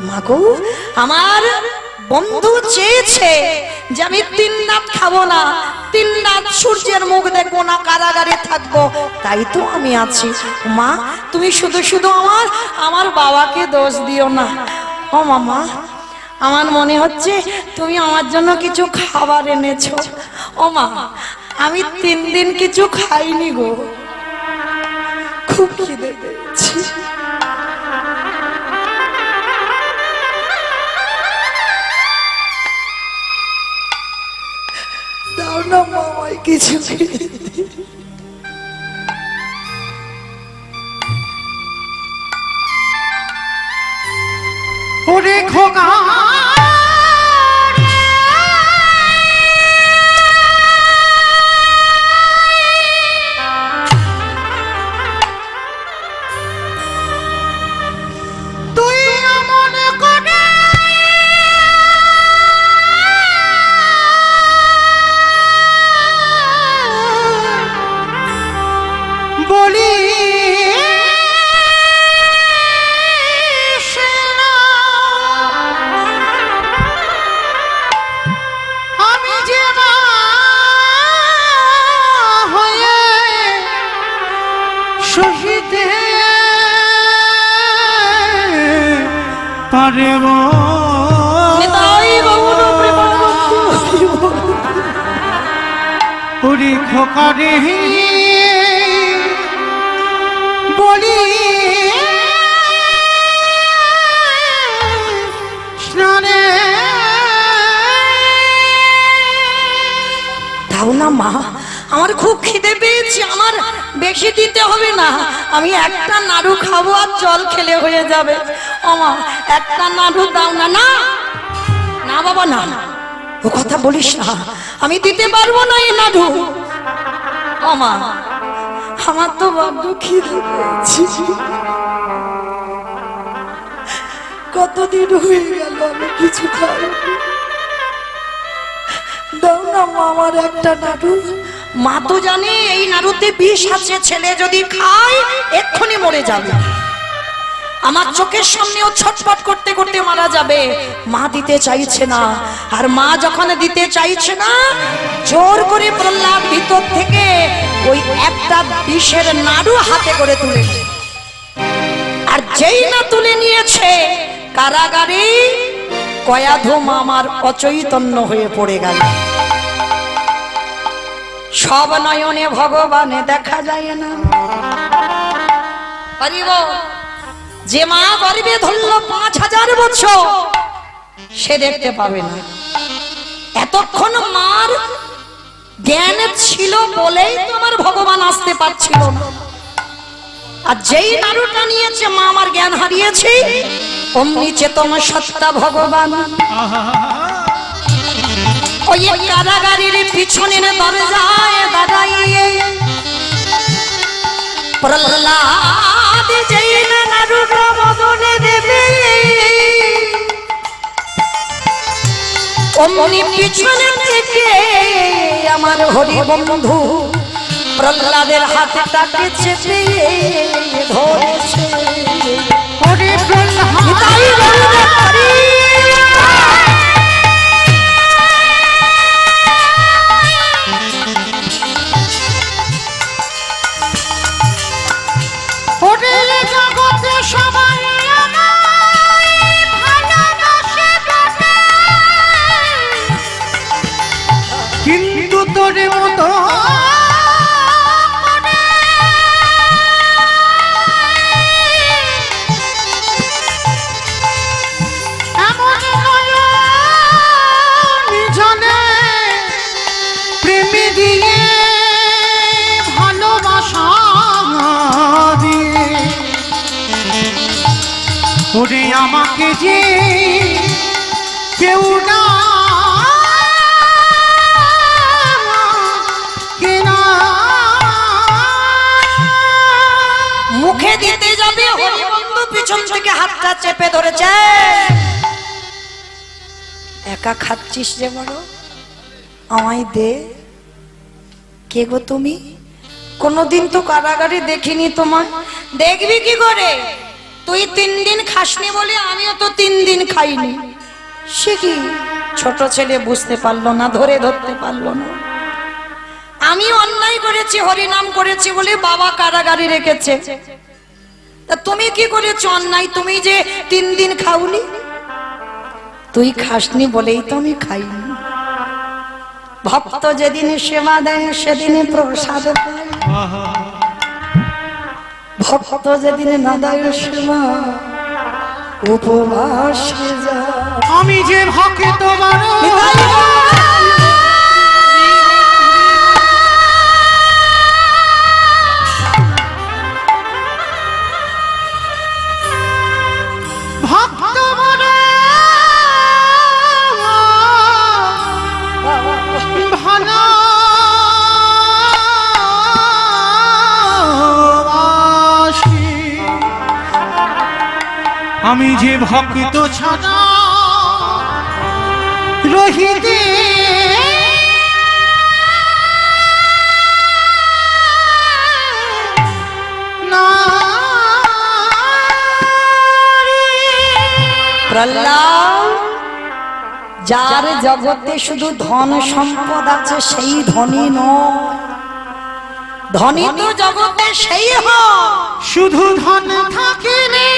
মাগো, আমার বন্ধু চেয়েছে যে আমি 3 রাত খাবো না, 3 রাত সূর্যের মুখ দেখবো না, কারাগারে থাকবো, তাই তো আমি আছি। মা, তুমি শুধু শুধু আমার বাবাকে দোষ দিও না। ও মামা, আমার মনে হচ্ছে তুমি আমার জন্য কিছু খাবার এনেছো। ও মা, আমি 3 দিন কিছু খাইনি গো, খুব খিদে পেয়েছি। দাও না মামাই কিছু খেতে। ওরে খোকা, ওরে খোকা রে বলি স্নানে দাও না মা, আমার খুব খিদে পেয়েছি, আমার বেশি দিতে হবে না, আমি একটা নাড়ু খাবো আর জল খেলে হয়ে যাবে। ও মা, একটা নাড়ু দাও না। না না বাবা, না, ও কথা বলিস না, আমি দিতে পারবো না এই নাড়ু। ও মা, আমার তো বড্ড খিদে পেয়েছে। কতদিন হয়ে গেল আমি কিছু খাইনি। দাও না মা আমার একটা নাড়ু। মা তো জানে এই নাড়ুতে বিষ আছে, ছেলে যদি খায় এক্ষুনি মরে যাবে। আমার চোখের সামনেও ছটফট করতে করতে মারা যাবে। মা দিতে চাইছে না, আর মা যখন দিতে চাইছে না, জোর করে প্রহ্লাদ ভিতর থেকে ওই একটা বিষের নাড়ু হাতে করে তুলে নেয়। আর যেই না তুলে নিয়েছে, কারাগারে কয়াধু মামার অচৈতন্য হয়ে পড়ে গেল। সব নয়নে ভগবানে দেখা যায় না। যে মা গর্ভে ধরল 5000 বছর, সে দেখতে পাবে না। এতক্ষণ মার জ্ঞান ছিল বলেই তোমার ভগবান আসতে পারছিল না। আর যেই নাড়ুটা নিয়েছে মা আমার জ্ঞান হারিয়েছে, অমনি চেতন সত্তা ভগবান ওই কারাগারের পিছনের দরজায় দাঁড়াইয়ে প্রহ্লাদ যেই না নাড়ুটা বদলে দেবে, অমনি পিছনে থেকে আমার হরি বন্ধু প্রহ্লাদের হাতটাকে চেপে ধরেছে। ওরে প্রহ্লাদ তাই বলতে পারি ওরে জগতে সবাই আমায় ভালোবাসে বটে, কিন্তু তোর মতো এমন নয়ন জানে প্রেমে দিয়ে ভালোবাসা দিয়ে। ওরে আমাকে যে কেউ না কেনা মুখে দিতে যাবে, হরি বন্ধু পিছন থেকে হাতটা চেপে ধরেছে। একা খাচ্ছিস রে বড়, আমায় দে। কে গো তুমি? কোনদিন তো কারাগারে দেখিনি তোমায়। দেখবি কি করে? তুই 3 দিন খাসনি বলে আমিও তো 3 দিন খাইনি। সে কি? ছোট ছেলে বুঝতে পারলো না, ধরতে পারলো না। আমি অন্যায় করেছি, হরিনাম করেছি বলে বাবা কারাগারে রেখেছে। তা তুমি কি করেছো অন্যায়? তুমি যে 3 দিন খাওনি। তুই খাসনি বলেই তো আমি খাইনি। ভক্ত যেদিন সেবা দেয় সেদিন প্রসাদ পায়, ভক্ত যেদিন না দেয় সেবা উপবাসে যায়। আমি যে ভক্ত বড় ভক্ত বড় ভালোবাসি, আমি যে ভক্ত ছাড়া রহিতে না। প্রহ্লাদ, যার জগতে শুধু ধন সম্পদ আছে সেই ধনী নয়। ধনী তো জগতে সেই হয় শুধু ধন থাকিলে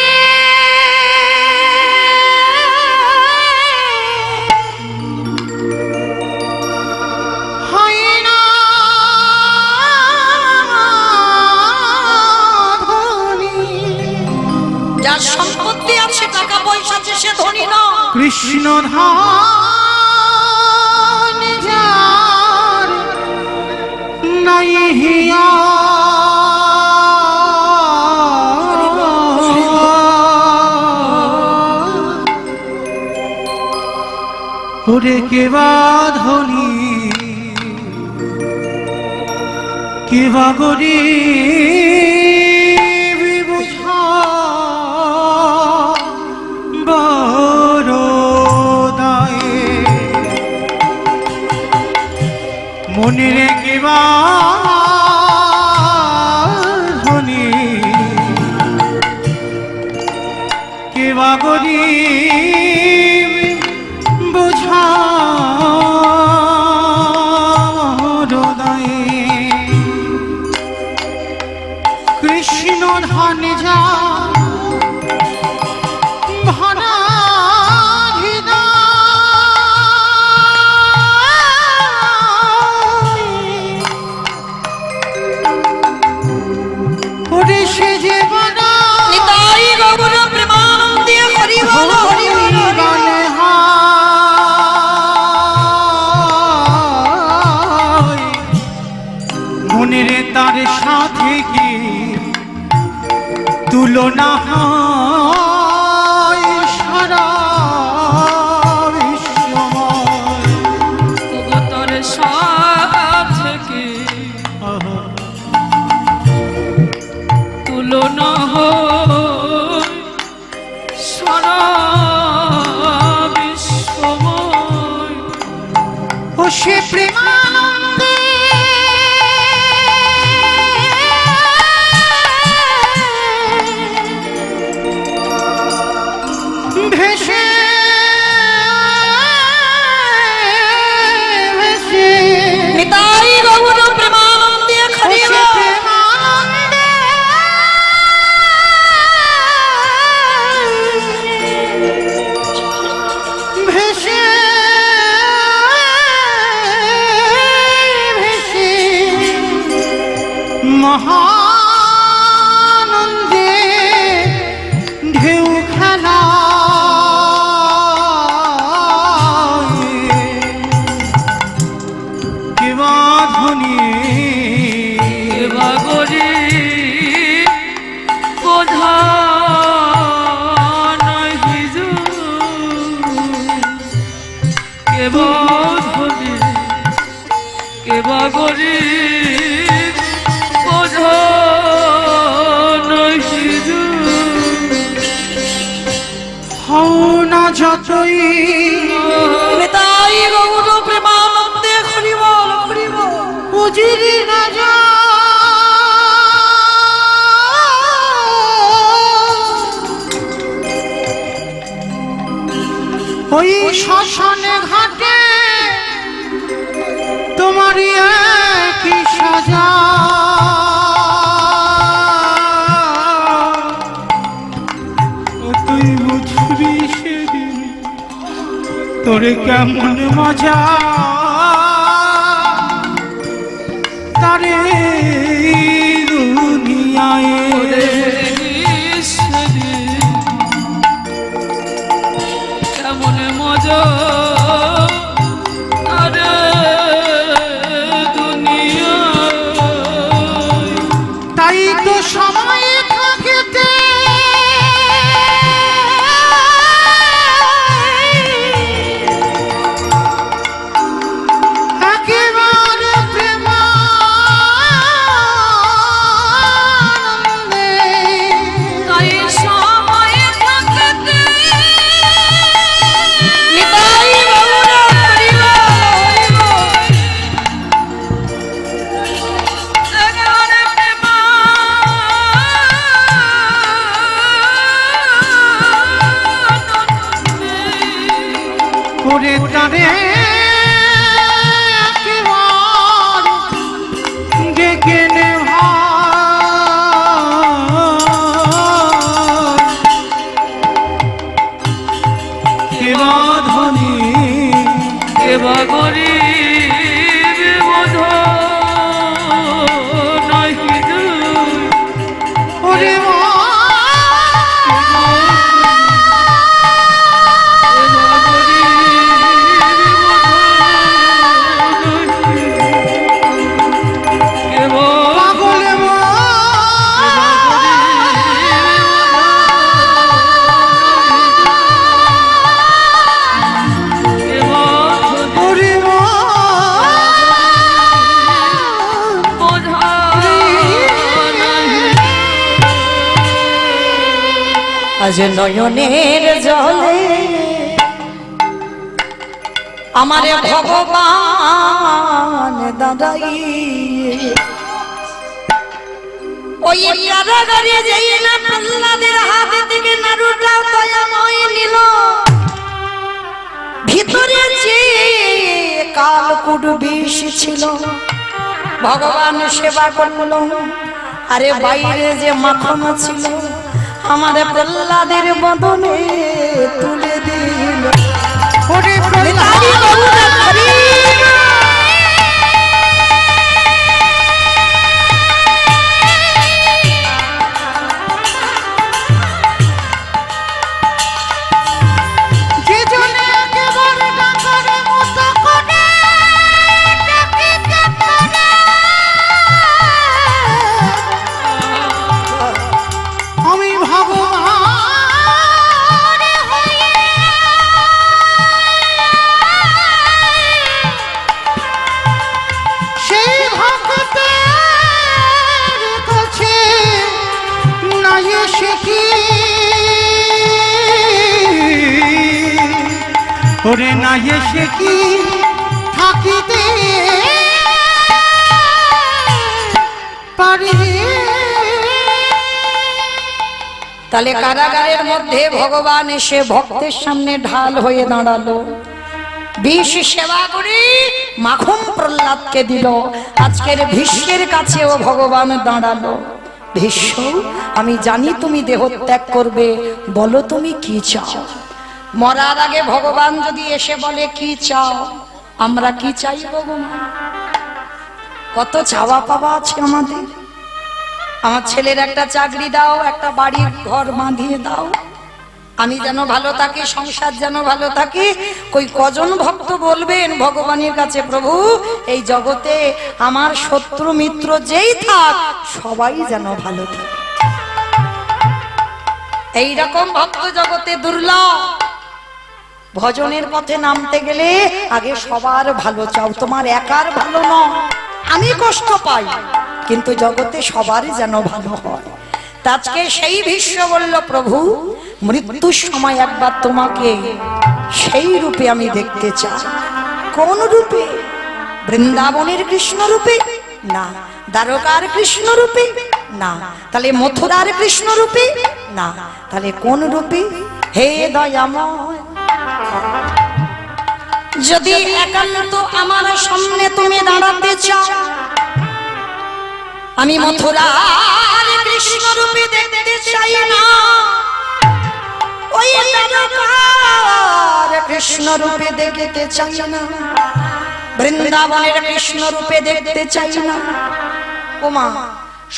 হয় না ধনী। যার সম্পত্তি আছে, টাকা পয়সা আছে, সে ধনী নয়। কৃষ্ণ ধান যার নাই হিয়া ওরে কেবা ধনী কে বা গরিব বুঝা বড় দায়ে মনে রেখে বা ধনী কে বা গরিব বুঝা কৃষ্ণ ধন যা ভরা ওরে সে যে বনা নিতাই গৌর প্রেমানন্দে হরি বল হরি বল গানে হায় মনের তার সাথে কি তুলনা হয় সারা বিশ্বময় তোর সাথে কি তুলনা হয় সারা বিশ্বময় ও সে প্রেমানন্দে ভেসে ভেসে নিতাই গৌর প্রেমানন্দে হরি সে বল প্রেমানন্দে ভেসে ভেসে মহানন্দে ঢেউ খেলা কে বাঁধনি এবা গরিব বোঝা নাহি যো কেবা ধনী কেবা গরিব বোঝা নাহি যো হও না যতই নিতাই গৌর প্রেমানন্দে হরি বল হরি বল উজিরি না যা ওই শ্মশানে ঘাটে তোমার কি সাজা ও তুই বুঝবি সেদিন তোরে কেমন মজা তারে দুনিয়ায় কেমন মজা আরে দুনিয়া তাই তো সময় থাকতে আজ নয়নের জলে আমারে ভগবান দাদাই ওই কারাগারে যেই না প্রহ্লাদের হাত থেকে নাড়ুটা দয়াময় নিল, ভিতরে যে কালকুট বিষ ছিল ভগবান সেবা করল, আরে বাইরে যে মাখন ছিল আমার প্রহ্লাদের বদনে তুলে দিল। ওরে প্রহ্লাদ যে জনে একেবারে ডাকার মতো করে ডাকিতে পারে, আমি ভগবান হয়ে সেই ভক্তের কাছে না এসে কি ওরে না এসে কি থাকিতে পারে। তাহলে কারাগারের মধ্যে ভগবান এসে ভক্তের সামনে ঢাল হয়ে দাঁড়ালো, বিষ সেবা করে মাখন প্রহ্লাদকে দিল। আজকের ভীষ্মের কাছেও ভগবান দাঁড়ালো, ভীষ্ম আমি জানি তুমি দেহ ত্যাগ করবে, বলো তুমি কি চাও। মরার আগে ভগবান যদি এসে বলে কি চাও, আমরা কি চাই ভগবান? কত চাওয়া পাওয়া আছে আমাদের। আমার ছেলের একটা চাকরি দাও, একটা বাড়ির ঘর বাঁধিয়ে দাও, আমি যেন ভালো থাকি, সংসার যেন ভালো থাকে। কই কজন ভক্ত বলবেন ভগবানের কাছে, প্রভু এই জগতে আমার শত্রু মিত্র যেই থাক সবাই যেন ভালো থাকে। এইরকম ভক্ত জগতে দুর্লভ। ভজনের পথে নামতে গেলে আগে সবার ভালো চাও, তোমার একার ভালো নয়। আমি কষ্ট পাই কিন্তু জগতে সবারই যেন ভালো হয়। আজকে সেই ভীষ্ম বলল, প্রভু মৃত্যুর সময় একবার তোমাকে সেই রূপে আমি দেখতে চাই। কোন রূপে? বৃন্দাবনের কৃষ্ণ রূপে না, দ্বারকার কৃষ্ণ রূপে না, তাহলে মথুরার কৃষ্ণ রূপে না, তাহলে কোন রূপে? হে দয়াময়, যদি একান্ত আমার সামনে তুমি দাঁড়াতে চাও, আমি মথুরার কৃষ্ণ রূপে দেখতে চাই না, ওই দ্বারকার কৃষ্ণ রূপে দেখতে চাই না, বৃন্দাবনের কৃষ্ণ রূপে দেখতে চাই না। ওমা,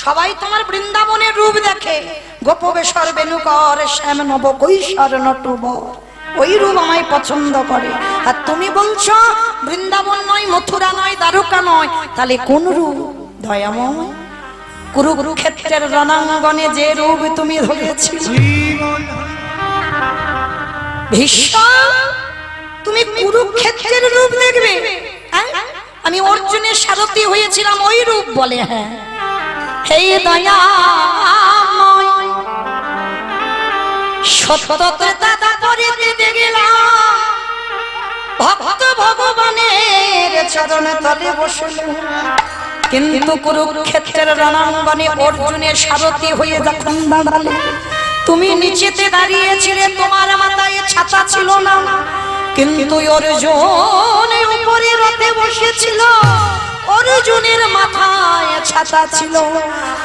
সবাই তোমার বৃন্দাবনের রূপ দেখে, গোপবেশ্বর বেণুকর শ্যাম নব কৈশোর নটুবর, ওই রূপ আমায় পছন্দ করে। আর তুমি বলছো বৃন্দাবন নয়, মথুরা নয়, দ্বারকা নয়, তাহলে কোন রূপ? দয়াময়, কুরুক্ষেত্রের রণাঙ্গনে যে রূপ তুমি ধরেছিলে, ভীষ্ম তুমি কুরুক্ষেত্রের রূপ দেখবে? আমি অর্জুনের সারথি হয়েছিলাম, ওই রূপ বলে? হ্যাঁ। হে দয়াময়, সত্যতা পরিতে গেলাম, ভক্ত ভগবানের চরণ তলে বসল, কিন্তু কুরুক্ষেত্রের রণাঙ্গনে অর্জুনের সারথি হয়ে যখন দাঁড়ালে, তুমি নিচেতে দাঁড়িয়েছিলে, তোমার মাথায় ছাতা ছিল না, কিন্তু অর্জুন উপরে রথে বসেছিল, অর্জুনের মাথায় ছাতা ছিল।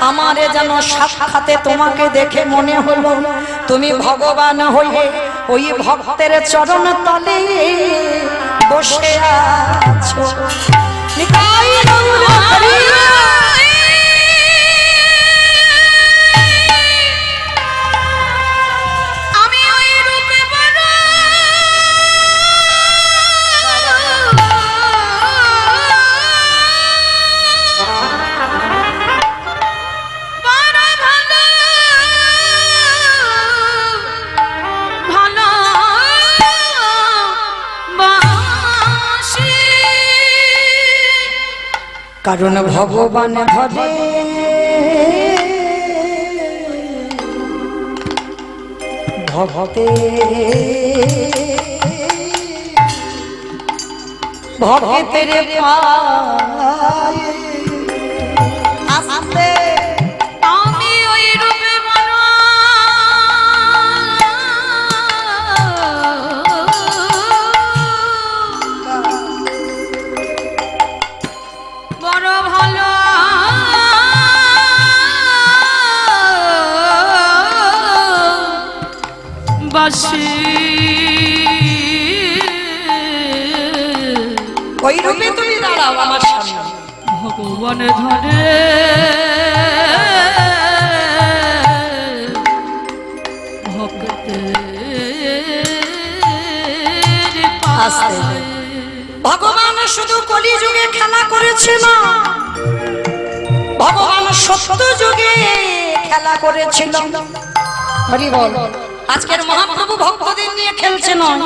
আমারে যেন সাক্ষাতে তোমাকে দেখে মনে হলো তুমি ভগবান হয়ে ওই ভক্তের চরণ তলে বসে আছো। নিতাই গৌর হরি। কারণ ভগবান ভজে ভক্তে ভক্তের পায়ে আসতে আমি ওই রূপে বড় ভালো বাসি ওই রূপে তুমি দাঁড়াও আমার সামনে ভগবানে ধরে আস্তে। ভগবান শুধু কলিযুগে খেলা করেছে না, ভগবান সত্য যুগে খেলা করেছিল। হরি বল। আজকের মহাপ্রভু ভক্তদের নিয়ে খেলছে নয়,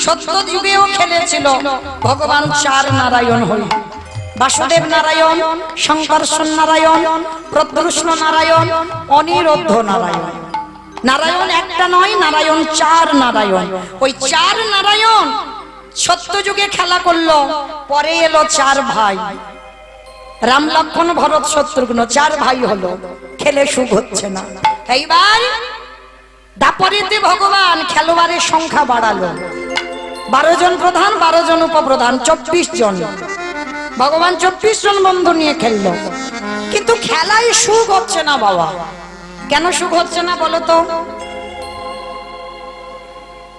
সত্য যুগেও খেলেছিল। ভগবান চার নারায়ণ হরি, বাসুদেব নারায়ণ, শঙ্কর্ষণ নারায়ণ, প্রদ্যুষ্ণ নারায়ণ, অনিরুদ্ধ নারায়ণ। নারায়ণ একটা নয়, নারায়ণ চার নারায়ণ। ওই চার নারায়ণ সত্য যুগে খেলা করলো। পরে এলো চার ভাই, রাম লক্ষ্মণ ভরত শত্রুঘ্ন, চার ভাই হলো। খেলে সুখ হচ্ছে না। এইবার দাপরেতে ভগবান খেলোয়াড়ের সংখ্যা বাড়ালো। 12 জন প্রধান, 12 জন উপপ্রধান, 24 জন। ভগবান 24 জন বন্ধু নিয়ে খেললো। কিন্তু খেলায় সুখ হচ্ছে না বাবা। কেন সুখ হচ্ছে না বলো তো?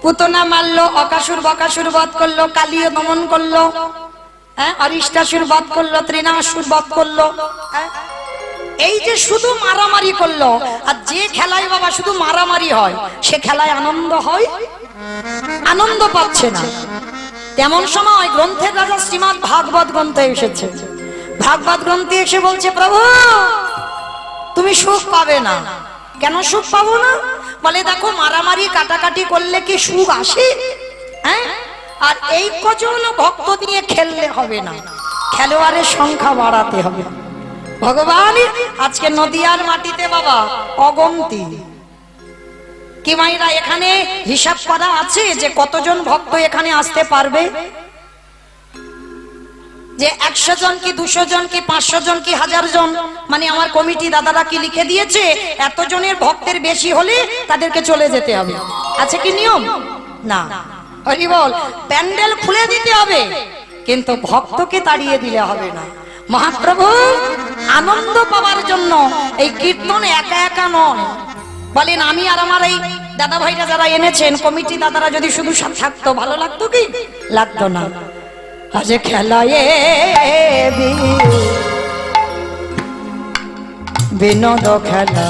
পুতনা মারলো, অকাসুর বকাসুর বধ করলো, কালিয়ে দমন করলো, অরিষ্টাসুর বধ করলো, তৃণাসুর বধ করলো। এই যে শুধু মারামারি করলো। আর যে খেলায় বাবা শুধু মারামারি হয়, সে খেলায় আনন্দ হয়? আনন্দ পাচ্ছে না। তেমন সময় গ্রন্থের রাজা শ্রীমদ ভাগবত গ্রন্থে এসেছে। ভাগবত গ্রন্থে এসে বলছে, প্রভু তুমি সুখ পাবে না। কেন সুখ পাবো না? বলে দেখো, মারামারি কাটাকাটি করলে কি সুখ আসে? হ্যাঁ, আর এই কজন ভক্ত নিয়ে খেললে হবে না, খেলোয়াড়ের সংখ্যা বাড়াতে হবে। ভগবান আজকে নদিয়ার মাটিতে বাবা অগন্তি। কি মাইরা এখানে হিসাব করা আছে যে কতজন ভক্ত এখানে আসতে পারবে? যে 100 জন কি 200 জন কি 500 জন কি 1000 জন? মানে আমার কমিটি দাদারা কি লিখে দিয়েছে, এতজনের ভক্তের বেশি হলে তাদেরকে চলে যেতে হবে। আছে কি নিয়ম? না। হরি বল। প্যান্ডেল খুলে দিতে হবে, কিন্তু ভক্তকে তাড়িয়ে দিলে হবে না। মহাপ্রভু আনন্দ পাওয়ার জন্য এই কীর্তন একা একা নয়। বলেন আমি আর আমার এই দাদা ভাইরা যারা এনেছেন, কমিটি দাদারা যদি শুধু থাকতো ভালো লাগতো কি? লাগতো না। আজ খেলায় বিনোদ খেলা,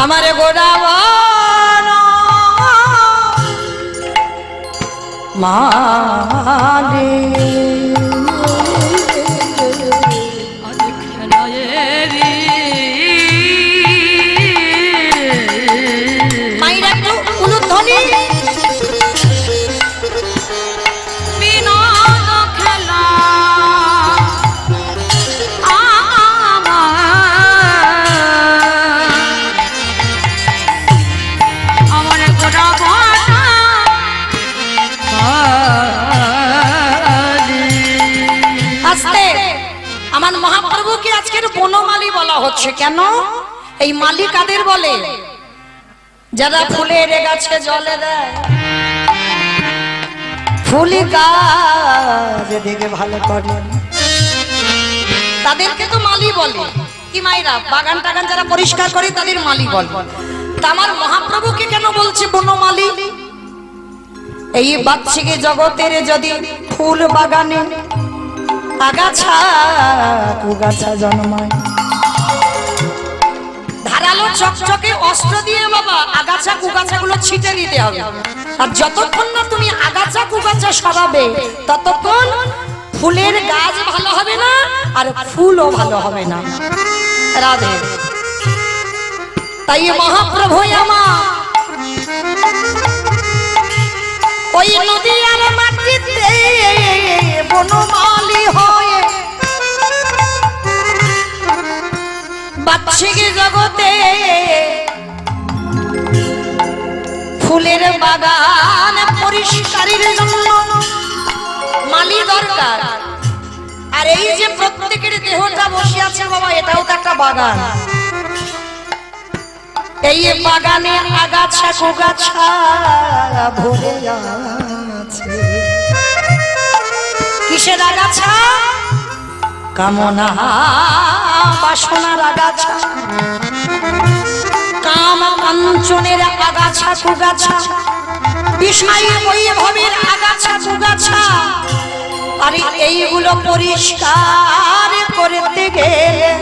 আমার গোড়াবান মালে মায়ের একটু উলুধ্বনি। আমার মহাপ্রভুকে আজকের বনমালী বলা হচ্ছে। কেন? এই মালি কাদের বলে? যারা ফুলের গাছে জলে দেয়, ফুল গাছ দেখে ভালো করে, তাদেরকে তো মালি বলে। কি মাইরা বাগান টাগান যারা পরিষ্কার করে তাদের মালি বলে। তা আমার মহাপ্রভুকে কেন বলছে বনমালী? এই বাচ্চিকে জগতের যদি ফুল বাগানে আগাছা কুগাছা জন্মায়, ধারালো চকচকে অস্ত্র দিয়ে বাবা আগাছা কুগাছা গুলো ছিটে দিতে হবে। আর যতক্ষণ না তুমি আগাছা কুগাছা সরাবে, ততক্ষণ ফুলের গাছ ভালো হবে না, আর ফুলও ভালো হবে না। রাধে। তাই মহাপ্রভু আমার ওই নদীর মাটিতে বনমালী হয়ে জগতে ফুলের বাগান পরিষ্কারের জন্য মালি দরকার। আর এই যে প্রত্যেকের দেহটা বসে আছে বাবা, এটাও তো একটা বাগান। এই বাগানে আগাছা কুগাছা ভরে আছে। কিসের আগাছা? কামনা বাসনার আগাছা, কাম কাঞ্চনের আগাছা কুগাছা, বিষয় বৈভবের আগাছা কুগাছা। আর এইগুলো পরিষ্কার করতে গেলে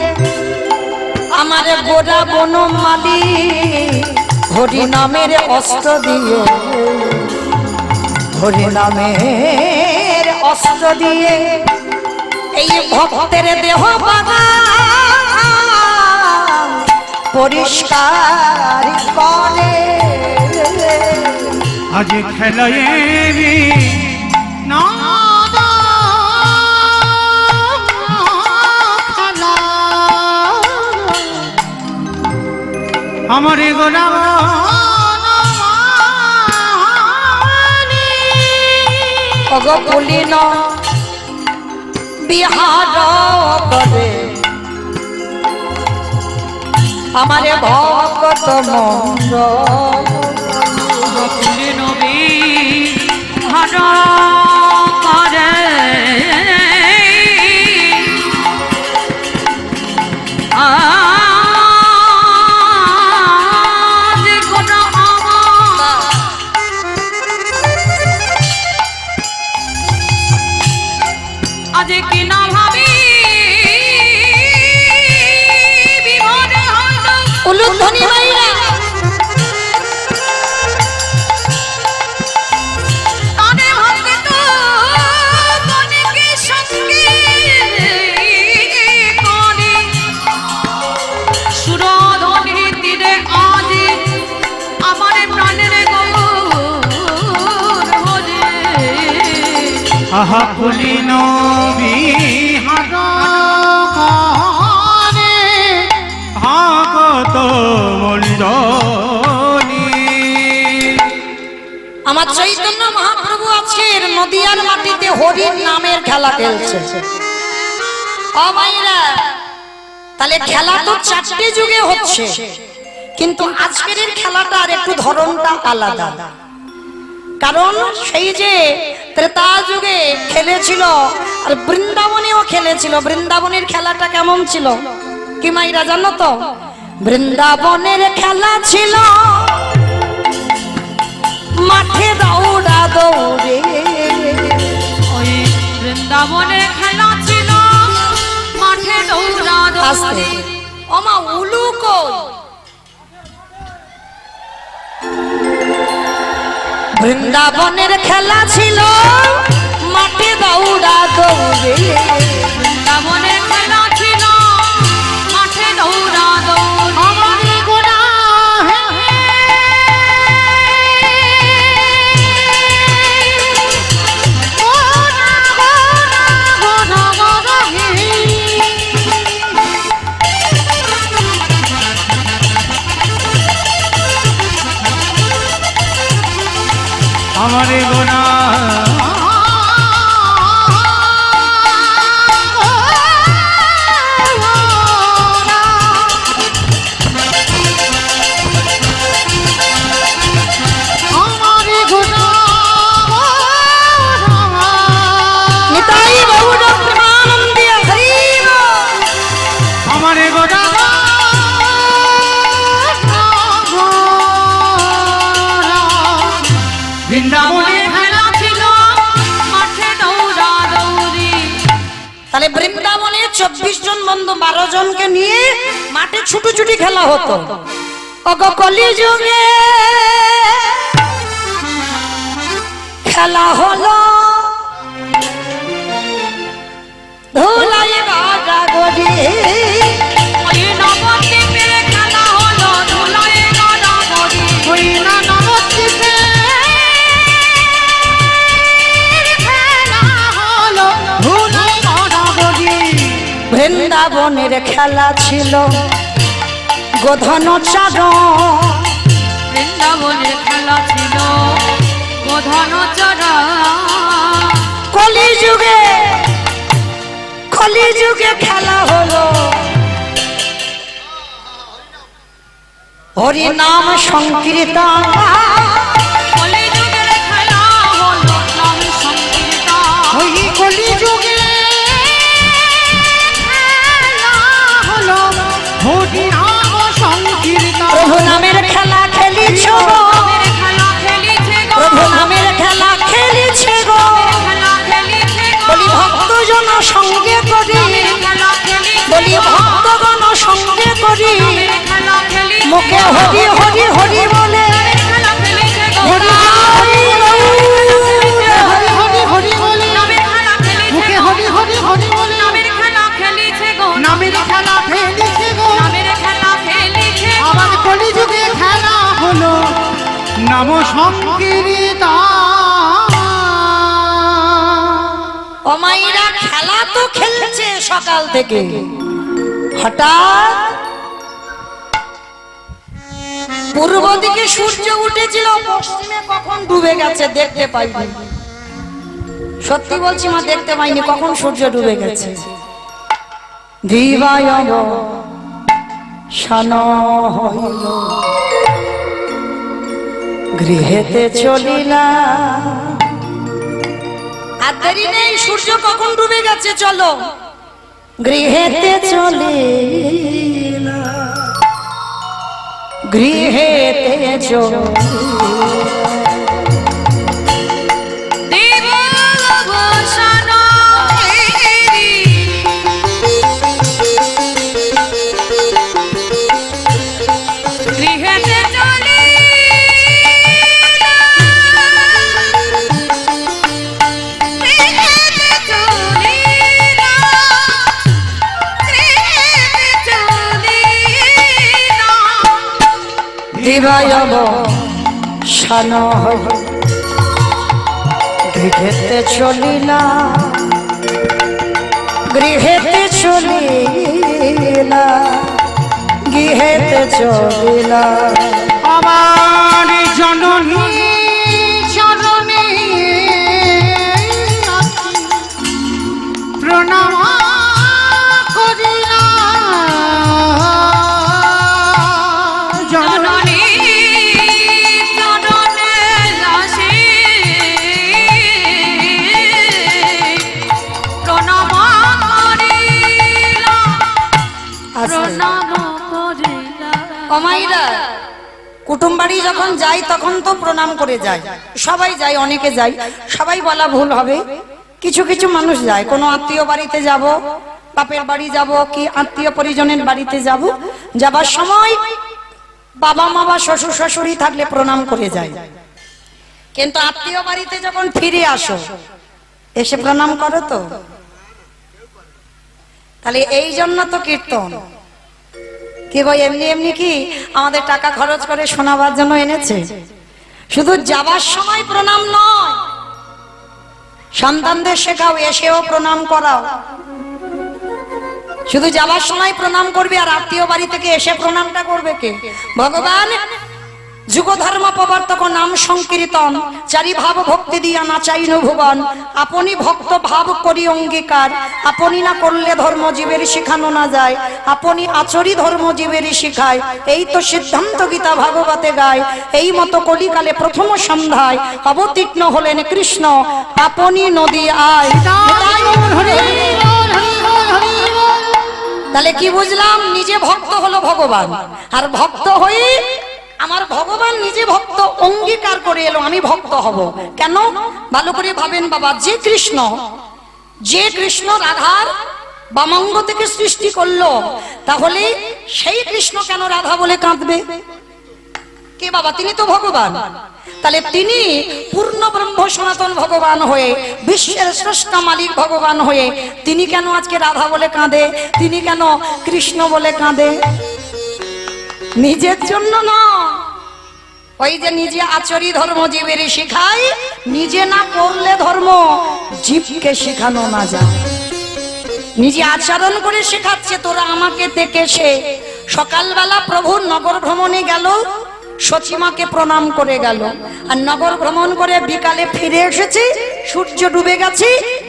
আমার গোড়া বনমালী হরি নামের অস্ত্র দিয়ে, হরি নামের অস্ত্র দিয়ে এই ভক্তের দেহ বাগান পরিষ্কার করে। আজ খেলায় না আমার গোনা অগপুলিন বিহার করে আমারে ভক্ত মন্দ নবী হার করে আজ কি না ভাবি বিভোরে হলো উলুধ্বনি মাইরা তানে ভাবে তো মনকে সঙ্গে করে সুরধনির তীরে আজ আমার প্রাণের গৌর হরে। আহা পুলিন বিহার করে হাকত মন্ডলী। আমার চৈতন্য মহাপ্রভু আজকের নদিয়ার মাটিতে হরির নামের খেলা খেলছে। ও ভাইরা, তাহলে খেলা তো চারটে যুগে হচ্ছে, কিন্তু আজকের খেলাটা আর একটু ধরনটা আলাদা। কারণ সেই যে ত্রেতা যুগে খেলেছিল আর বৃন্দাবনেও খেলেছিল, বৃন্দাবনের খেলাটা কেমন ছিল কি মাইরা জানো তো? বৃন্দাবনের খেলা ছিল মাঠে দৌড়া দৌড়ে, ওই বৃন্দাবনে খেলা ছিল মাঠে দৌড়া আস্তে দৌড়ে। ওমা উলু কই? বৃন্দাবনের খেলা ছিল মাঠে দৌড়া দৌড়ে, বৃন্দাবনে খেলা ছিল মাঠে দৌড়া দৌড়ে। আমার গোনা আমার গোনা নিতাই গৌর প্রেমানন্দে হরি বল। আমার গোনা বৃন্দাবনে খেলা ছিল মাঠে দৌড়া দৌড়ি। তাহলে বৃন্দাবনে 24 জন বন্ধু 12 জনকে নিয়ে মাঠে ছুটোছুটি খেলা হতো। ওগো কলিযুগে খেলা হলো ধুলাই গাড়া গড়ি, ওই নবদ্বীপের খেলা হলো ধুলায় গড়াগড়ি। ওই না নবদ্বীপে খেলা হলো ধুলাই গড়াগড়ি। বৃন্দাবনের খেলা ছিল গোধন চারণ বৃন্দাবনের খেলা ছিল গোধন চড়া কলিযুগে কলিযুগে খেলা হলো হরি নাম সংকীর্তন কলিযুগের খেলা হলো নাম সংকীর্তন ওই কলিযুগে খেলা হলো হরি নাম সংকীর্তন। প্রভু নামের খেলা খেলিছ গো, নামের খেলা খেলিছে গো প্রভু নামের খেলা খেলিছে গো, খেলা খেলিছে গো বলি ভক্তজন সঙ্গে করি, খেলা খেলিছে বলি ভক্তগণ সঙ্গে করি, খেলা খেলিছে মুখে হরি হরি হরি বলে খেলা খেলিছে গো হরি হরি হরি হরি হরি বলে নামের খেলা খেলিছে মুখে হরি হরি হরি বলে নামের খেলা খেলিছে গো নামের খেলা খেলিছে গো। নামের খেলা খেলিছে গো আমার কলিযুগে খেলা হলো নাম সংকীর্তন। অমাইরা খেলা তো খেলছে সকাল থেকে, হঠাৎ পূর্ব দিকে সূর্য উঠেছিল, পশ্চিমে কখন ডুবে গেছে দেখতে পাইনি। সত্যি বলছি মা, দেখতে পাইনি কখন সূর্য ডুবে গেছে। দিবায় শান হইল গৃহেতে চলিলা, আর দেরি নেই, সূর্য কখন ডুবে গেছে, চলো গৃহেতে চলিলা, গৃহেতে দেব অবসান গৃহেতে চলি গৃহেতে চলি গৃহেতে চলি দিবায় শান হইল গৃহেতে চলিলা, গৃহেতে চলিলা, গৃহেতে চলিলা। আমার জননী চরণে প্রণাম করিলাম। জননী চরণে দাসী প্রণাম করিলাম প্রণাম করিলাম অমাইরা কুটুম বাড়ি যখন যাই তখন তো প্রণাম করে যায়, সবাই যায়, অনেকে যায়, সবাই বলা ভুল হবে, কিছু কিছু মানুষ যায়, কোনো আত্মীয় বাড়িতে যাব, বাপের বাড়ি যাব কি আত্মীয় পরিজনের বাড়িতে যাব, যাবার সময় বাবা মা বা শ্বশুর শাশুড়ি থাকলে প্রণাম করে যায়। কিন্তু আত্মীয় বাড়িতে যখন ফিরে আসো এসে প্রণাম করো তো? তাহলে এই জন্য তো কীর্তন, কি গো এমনি এমনি কি আমাদের টাকা খরচ করে শোনাবার জন্য এনেছে? শুধু যাবার সময় প্রণাম নয়, সন্তানদের শেখাও এসেও প্রণাম করাও। শুধু যাবার সময় প্রণাম করবে আর আত্মীয় বাড়ি থেকে এসে প্রণামটা করবে কে? ভগবান যুগ ধর্ম প্রবর্তক নাম সংকীর্তন, চারি ভাব ভক্তি দিয়া নাচাইন ভুবন, আপনি ভক্ত ভাব করি অঙ্গীকার, আপনি না করলে ধর্ম জীবের শিখানো না যায়, আপনি আচরি ধর্ম জীবের শিখায়, এই তো সিদ্ধান্ত গীতা ভাগবতে গায়। এই মতো কলিকালে প্রথম সন্ধ্যায় অবতীর্ণ হলেন কৃষ্ণ, আপনি নদী আয়। তাহলে কি বুঝলাম? নিজে ভক্ত হলো ভগবান, আর ভক্ত হয়ে আমার ভগবান নিজে ভক্ত অঙ্গীকার করে এলো, আমি ভক্ত হব। কেন? ভালো করে ভাবেন বাবা, যে কৃষ্ণ রাধার বামাঙ্গ থেকে সৃষ্টি করলো, তাহলে সেই কৃষ্ণ কেন রাধা বলে কাঁদবে? কে বাবা? তিনি তো ভগবান। তাহলে তিনি পূর্ণ ব্রহ্ম সনাতন ভগবান হয়ে, বিশ্বের শ্রেষ্ঠ মালিক ভগবান হয়ে তিনি কেন আজকে রাধা বলে কাঁদে? তিনি কেন কৃষ্ণ বলে কাঁদে? নিজের জন্য না, ওই যে নিজে আচরি ধর্ম জীবের শিখায়, নিজে না করলে ধর্ম জীবকে শিখানো না যায়। নিজে আচরণ করে শেখাচ্ছে, তোরা আমাকে দেখে সে সকালবেলা প্রভু নগর ভ্রমণে গেল, সচিমাকে প্রণাম করে গেল, আর নগর ভ্রমণ করে বিকালে ফিরে এসেছে, সূর্য ডুবে গেছে,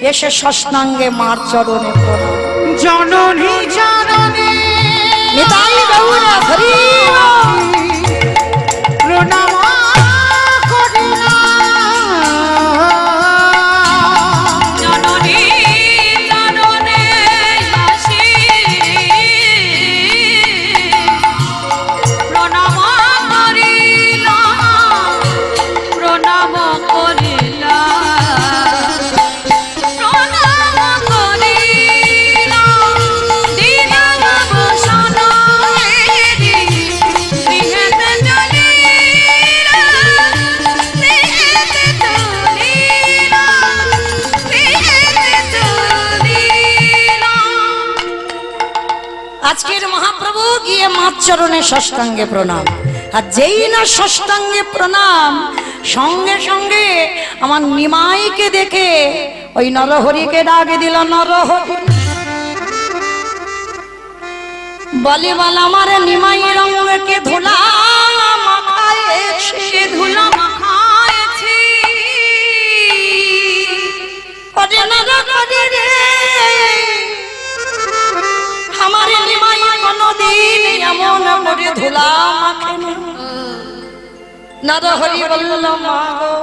এসে ষষ্ঠাঙ্গে মার চরণে প্রণাম। জননী জননী নিতাই গৌর হরি প্রণাম জননী জননে দাসী প্রণাম করিলাম, প্রণাম করিলাম, প্রণাম করিলাম, দিলাম বসন গৃহেতে চলিলাম, গৃহেতে চলিলাম, গৃহেতে চলিলাম। আজকের মহাপ্রভু গিয়ে মার চরণে ষষ্ঠাঙ্গে প্রণাম, আর যেই না ষষ্ঠাঙ্গে প্রণাম, সঙ্গে সঙ্গে আমার নিমাইকে দেখে ওই নরহরিকে ডাকে দিল। নরহরি বলে বল আমার নিমাই রঙকে ধুলা সে ধুলো মাখায়েছি, ওরে নরহরি রে, আমার নিমাই কোনদিন এমন করে ধুলা মাখে না। নরহরি বলল মা গো,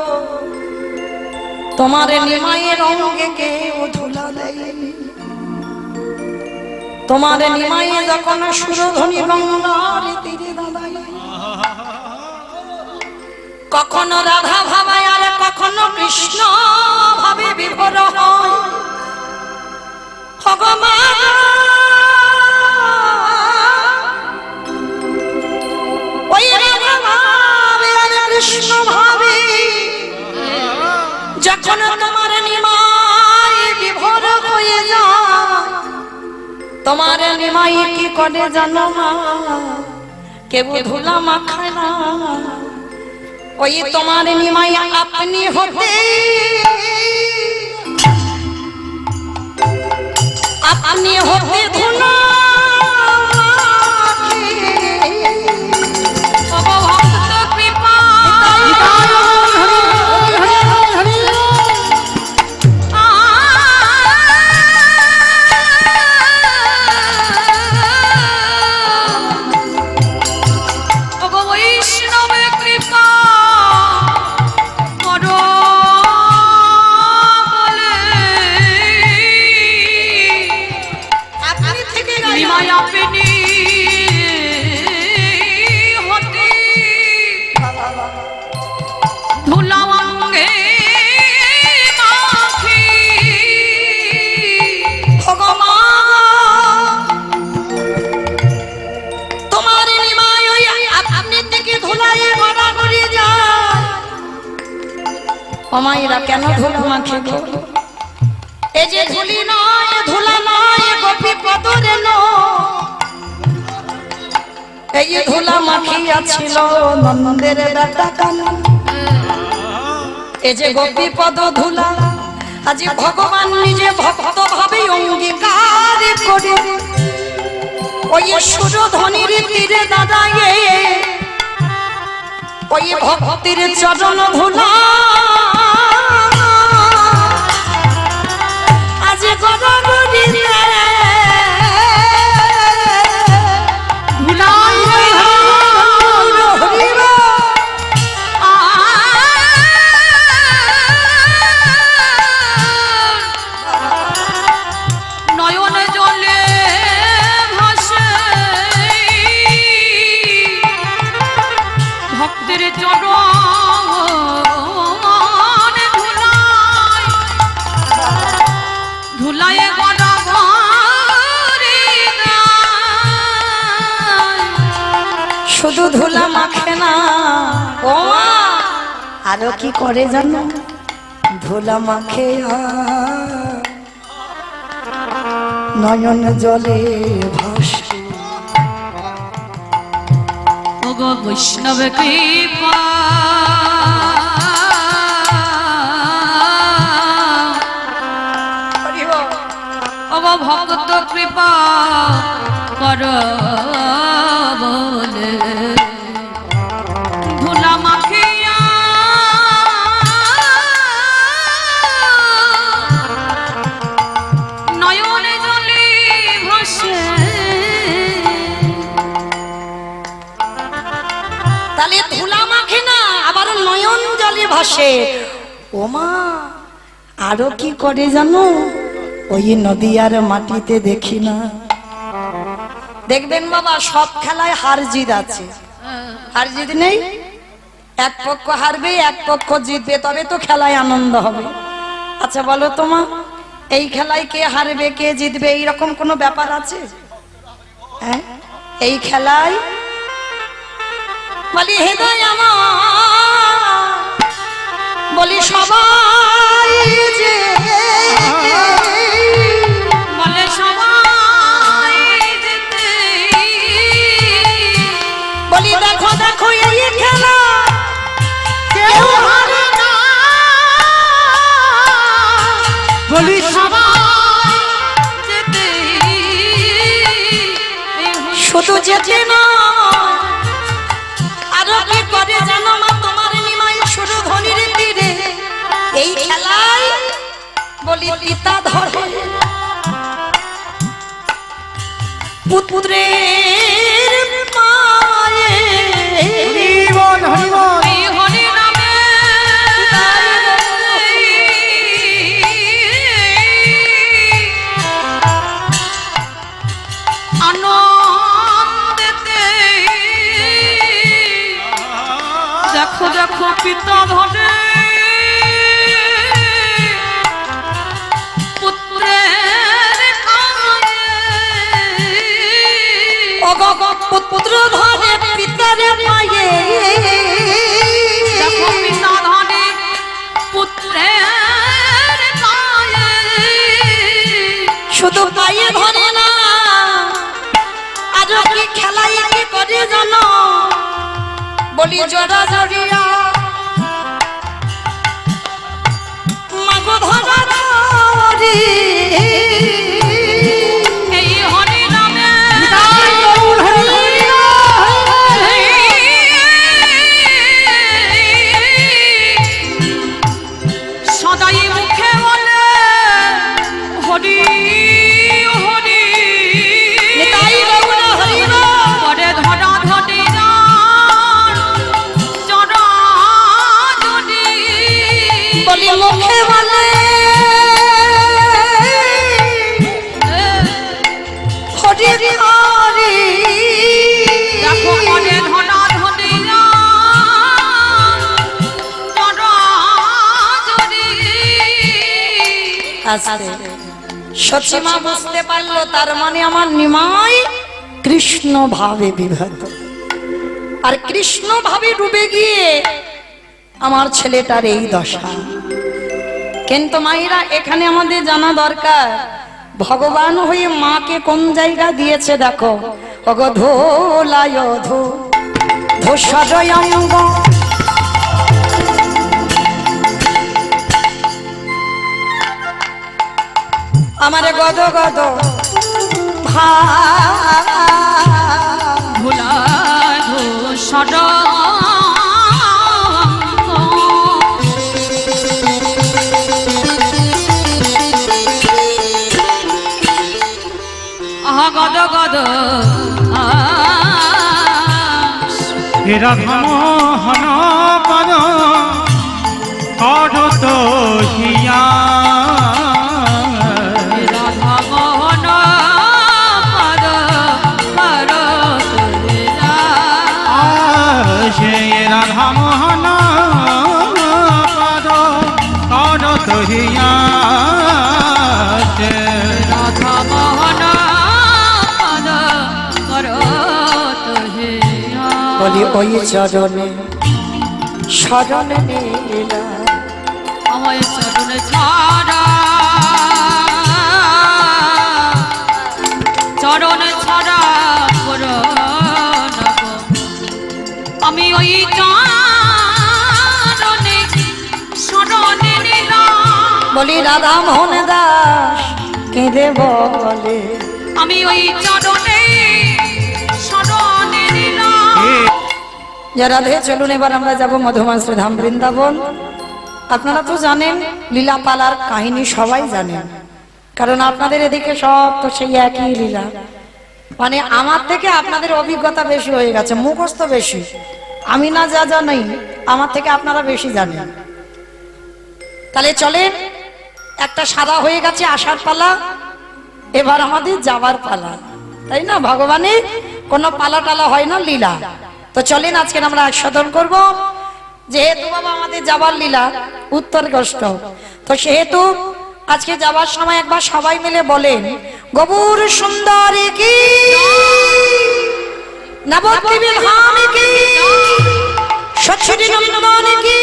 তোমার নিমাইয়ের অঙ্গে কেউ ধুলা দেয়নি। তোমার নিমাইয়ে যখন সুরধ্বনি গঙ্গার তীরে দাঁড়ায়, কখনো রাধা ভাবায় আর কখনো কৃষ্ণ ভাবে বিভোর হয়। ভগবান ওই রাধা ভাবে আর কৃষ্ণ ভাবে, যখন তোমার নিমাই বিভোর হয়ে যায়, তোমার নিমাই কি করে জানো মা? কেউ ধুলা মাখায় না, ওই তোমার নিমাই আপনি হতে, আপনি হতে ধুলা ভক্ত কৃপা বৈষ্ণবে কৃপা করো বলে, আপনি থেকে নিমাই আপনি হতে ধুলা অঙ্গে মাখি, ভগবান তোমার নিমাই ওই আপনি থেকে ধুলায় ভরা করে যায়। অমাইরা কেন ধুলা মাখে গো? এই যে ধুলি নয়, ধুলা নয়, গোপী পদরে এই ধুলা মাখিয়াছিল নন্দের বেটা কানা। এই যে গোপী পদ ধুলা, আজ ভগবান নিজে ভক্ত ভাবে অঙ্গীকার করে ওই সুরধ্বনির তীরে দাঁড়ায়ে ওই ভক্তির চরণ ধুলা আজ গদাগরি নয়ন জলে ভাসে ভক্তের চরণ ধুলায়, ধুলায় গড়া ভরে দেয়। শুধু ধুলা মাখে না, ও মা, আরো কি করে জানো? ধুলা মাখে নয়ন জলে ভাসে। ওগো বৈষ্ণব কৃপা ওগো ভক্ত কৃপা কর ভাসে। ওমা আরো কি করে জানো, ওই নদীয়ার মাটিতে দেখি না। দেখবেন বাবা সব খেলায় হার জিত আছে, হার জিত নেই, এক পক্ষ হারবে এক পক্ষ জিতবে, তবে তো খেলায় আনন্দ হবে। আচ্ছা বলো তোমা, এই খেলায় কে হারবে কে জিতবে এইরকম কোনো ব্যাপার আছে? হ্যাঁ, এই খেলায় বলি হেদায় আমার, বলি সবাই যে বলে সবাই যেতে, বলি দেখো দেখো এই খেলা কেউ হারে না, বলি সবাই যেতে, শুধু যেতে না আরো কি করে জানো মা, তোমার নিমাই শুরু ধনির তীরে এই খেলায় বলি পিতা ধরে পুত্রের মায়ে, হরিবল হরিবল এই হরি নামে আনন্দেতে, দেখো দেখো পিতা ধরে পুত্রের কায়ে, পুত্র ধরে পিতার মায়ে, দেখো পিতা ধরে পুত্রের কায়ে, শুধু পায়ে ধরে না আরো কি খেলায় কি করে জানো, বলি জড়া জড়িয়া মাগো ধরা ধরি, এই হরি নামে সদাই মুখে বলে হরি হরি, নিতাই বাবুর হরিব, পরে ধরা ধরি চড়া জড়ি, বলি মুখে বলে হরি হরি, দেখো পরে ধরা ধরি চড়া জড়ি, আস্তে সচিমা বুঝতে পারলো তার মানে আমার নিমাই কৃষ্ণ ভাবে বিভক্ত, আর কৃষ্ণ ভাবে ডুবে গিয়ে আমার ছেলেটার এই দশা। কিন্তু মায়েরা এখানে আমাদের জানা দরকার ভগবান হয়ে মাকে কোন জায়গা দিয়েছে দেখো, ওগো ধোলায় ধো ধূসরয়ঙ্গ, আমারে গদ গদ ভা ভোলা ধূসর আহা গদ গদ রাধা মোহন পদ করত হিয়া, রাধা মোহন পদ করত লীলা, সে রাধা মোহন পদ করত হিয়া, রাধা মোহন পদ করত হিয়া, বলি ওই চরণে স্মরণে নীলা, আমায় চরণে ছাড়া চরণে ছাড়া করো না গো, আমি ওই চরণে স্মরণে নিলাম, বলি রাধা মোহন দাস কেঁদে বলে, আমি ওই চরণে স্মরণে নিলাম, যা রাধে চলুন এবার আমরা যাব মধুমাস ধাম বৃন্দাবন। আপনারা তো জানেন লীলা পালার কাহিনী সবাই জানেন, কারণ আপনাদের এদিকে সব তো সেই একই লীলা, মানে আমার থেকে আপনাদের অভিজ্ঞতা বেশি হয়ে গেছে, মুখস্থ বেশি। আমি না যা জানি আমার থেকে আপনারা বেশি জানেন। তাহলে চলেন, একটা সাদা হয়ে গেছে আসার পালা, এবার আমাদের যাবার পালা, তাই না? ভগবানের কোনো পালা টালা হয় না, লীলা। তো চলেন আজকে আমরা আস্বাদন করব, যেহেতু বাবা আমাদের যাবার লীলা উত্তর কষ্ট, তো সেহেতু আজকে যাবার সময় একবার সবাই মিলে বলেন, গৌর সুন্দরী কি, নবদ্বীপের ধাম কি, সচ্ছিটি নন্দন কি,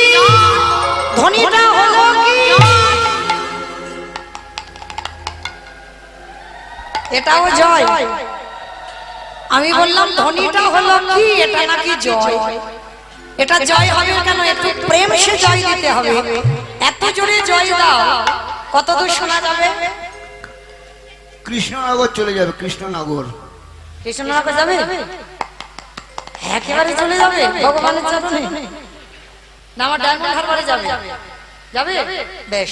ধ্বনিটা হলো কি? এটাও জয়। আমি বললাম ধ্বনিটা হলো কি, এটা নাকি জয়। এটা জয় হবে কেন? একটু প্রেম সে জয় দিতে হবে। এত জোরে জয় দাও, কত দূর শোনা যাবে? কৃষ্ণনগর চলে যাবে, কৃষ্ণনগর। কৃষ্ণনগর যাবে, একেবারে চলে যাবে ভগবানের চরণে। না আমার ডায়মন্ড হারবারে যাবে? যাবে, বেশ।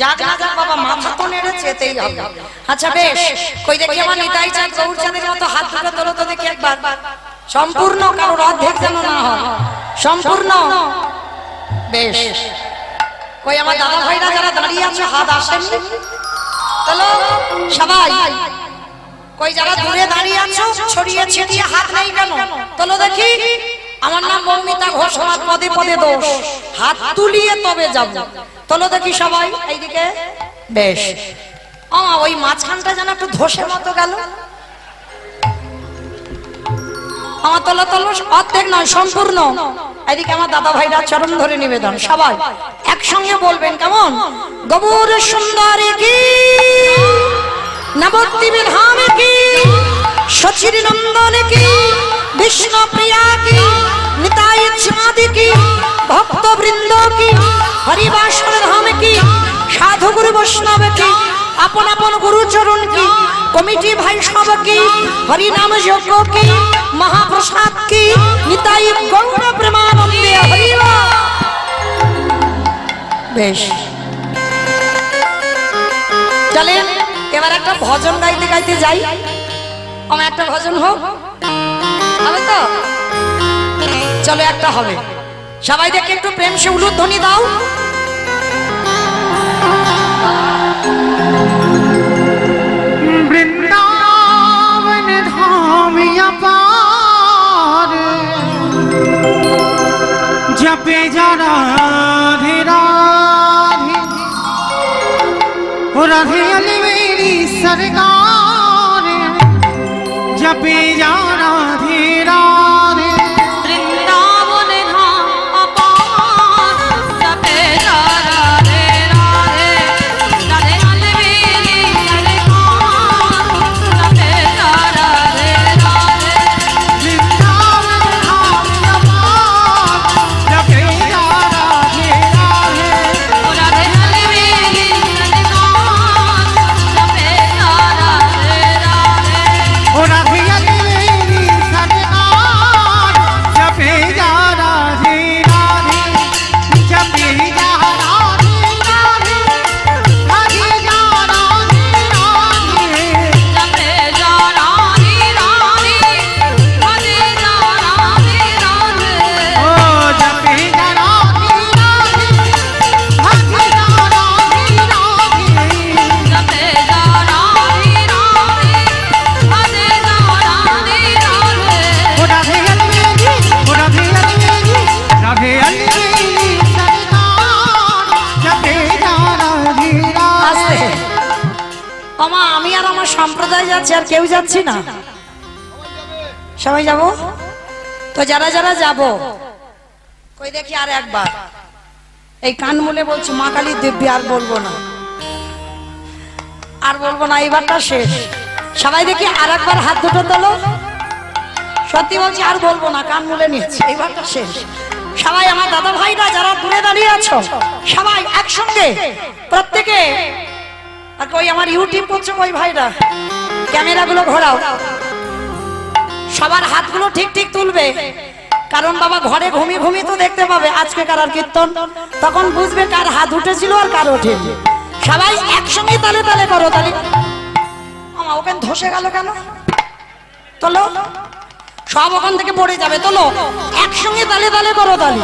যাক না যাক বাবা, মাথা তো নেড়েছে, এতেই হবে। আচ্ছা বেশ, কই দেখি আমার নিতাই চাঁদ গৌরচাঁদের মতো হাত দুটো তোলো তো দেখি একবার, সম্পূর্ণ, কারোর অর্ধেক যেন না হয়, সম্পূর্ণ। বেশ, কই আমার দাদা ভাইরা যারা দাঁড়িয়ে আছে হাত আসেন তোলো সবাই। কই যারা দূরে দাঁড়িয়ে আছো ছড়িয়ে ছিটিয়ে হাত নেই কেন? তোলো দেখি। আমার নাম মৌমিতা ঘোষ, আমার পদে পদে দোষ, হাত তুলিয়ে তবে যাব। তোলো দেখি সবাই এইদিকে। বেশ, ওই মাঝখানটা যেন একটু ধসের মতো গেল। আমার তোলো তোলো, অর্ধেক নয়, সম্পূর্ণ। এদিকে আমার দাদা ভাইরা চরণ ধরে নিবেদন, সবাই একসঙ্গে বলবেন, কেমন? গৌর সুন্দরী কি, নবদ্বীপের ধাম কি, সচির নন্দন কি, বিষ্ণু প্রিয়া কি, নিতাই চাঁদ কি, ভক্ত বৃন্দ কি, হরিবাসর ধাম কি, সাধু গুরু বৈষ্ণব কি, আপন আপন গুরু চরণ কি, কমিটি ভাই সব কি, হরিনাম যজ্ঞ কি, মহাপ্রসাদ কি, নিতাই গৌর প্রেমানন্দে হরিবা। বেশ, চলেন এবার একটা ভজন গাইতে গাইতে যাই। আমার একটা ভজন হোক, হবে তো? চলো একটা হবে, সবাই দেখে একটু প্রেম সে উলুধ্বনি দাও। বৃন্দাবন ধামিয়া পার জপে যারা রাধে রাধে, ও রাধে আলি মেরি সরকার, জপে যারা রাধে রাধে। বৃন্দাবন ধাম অপার, জপে যা রাধে রাধে, রাধে আলবেলি সরকার, জপে যা রাধে রাধে। বৃন্দাবন ধামিয়া পার জপে যারা রাধে রাধে, ও রাধে আলবেলি সরকার, জপে যা রাধে রাধে। ও রাধে আলি মেরি সরকার, জপে যা রাধে রাধে, জপে যা রাধে রাধে, রাধে যা রাধে রাধে। জপে যা রাধে রাধে, রাধে যা রাধে রাধে। ও জপে যা রাধে রাধে, রাধে যা রাধে রাধে। জপে যা রাধে রাধে, রাধে যা রাধে রাধে। ও রাধে আলি মেরি, ও রাধে আলি মেরি, রাধে আলি মেরি সরকার, জপে যা রাধে আস্তে, রাধে। আমা আমি আর আমার সম্প্রদায় যাচ্ছি, আর কেউ যাচ্ছি না। সবাই যাব তো, যারা যারা যাব কই দেখি আর একবার এই কান মুলে বলছি, মা কালী দিব্যি, আর বলবো না, আর বলবো না, এইবারটা শেষ। সবাই দেখি আর একবার হাত দুটো তোলো, সত্যি বলছি আর বলবো না, কান মুলে নিয়েছি, এইবারটা শেষ। সবাই আমার দাদা ভাইরা যারা দূরে দাঁড়িয়ে আছো, সবাই একসঙ্গে প্রত্যেকে। আর কই আমার ইউটিউব করছো ওই ভাইরা, ক্যামেরাগুলো ঘোরাও, সবার হাতগুলো ঠিক ঠিক তুলবে, কারণ বাবা ঘরে ঘুমিয়ে ঘুমিয়ে তো দেখতে পাবে আজকে কার আর কীর্তন, তখন বুঝবে কার হাত উঠেছিল আর কার ওঠেনি। সবাই একসঙ্গে তালে তালে করো, তালে। আমা ওখানে ধসে গেল কেন? তোলো, সব ওখান থেকে পড়ে যাবে, তোলো, একসঙ্গে তালে তালে করো, তালে।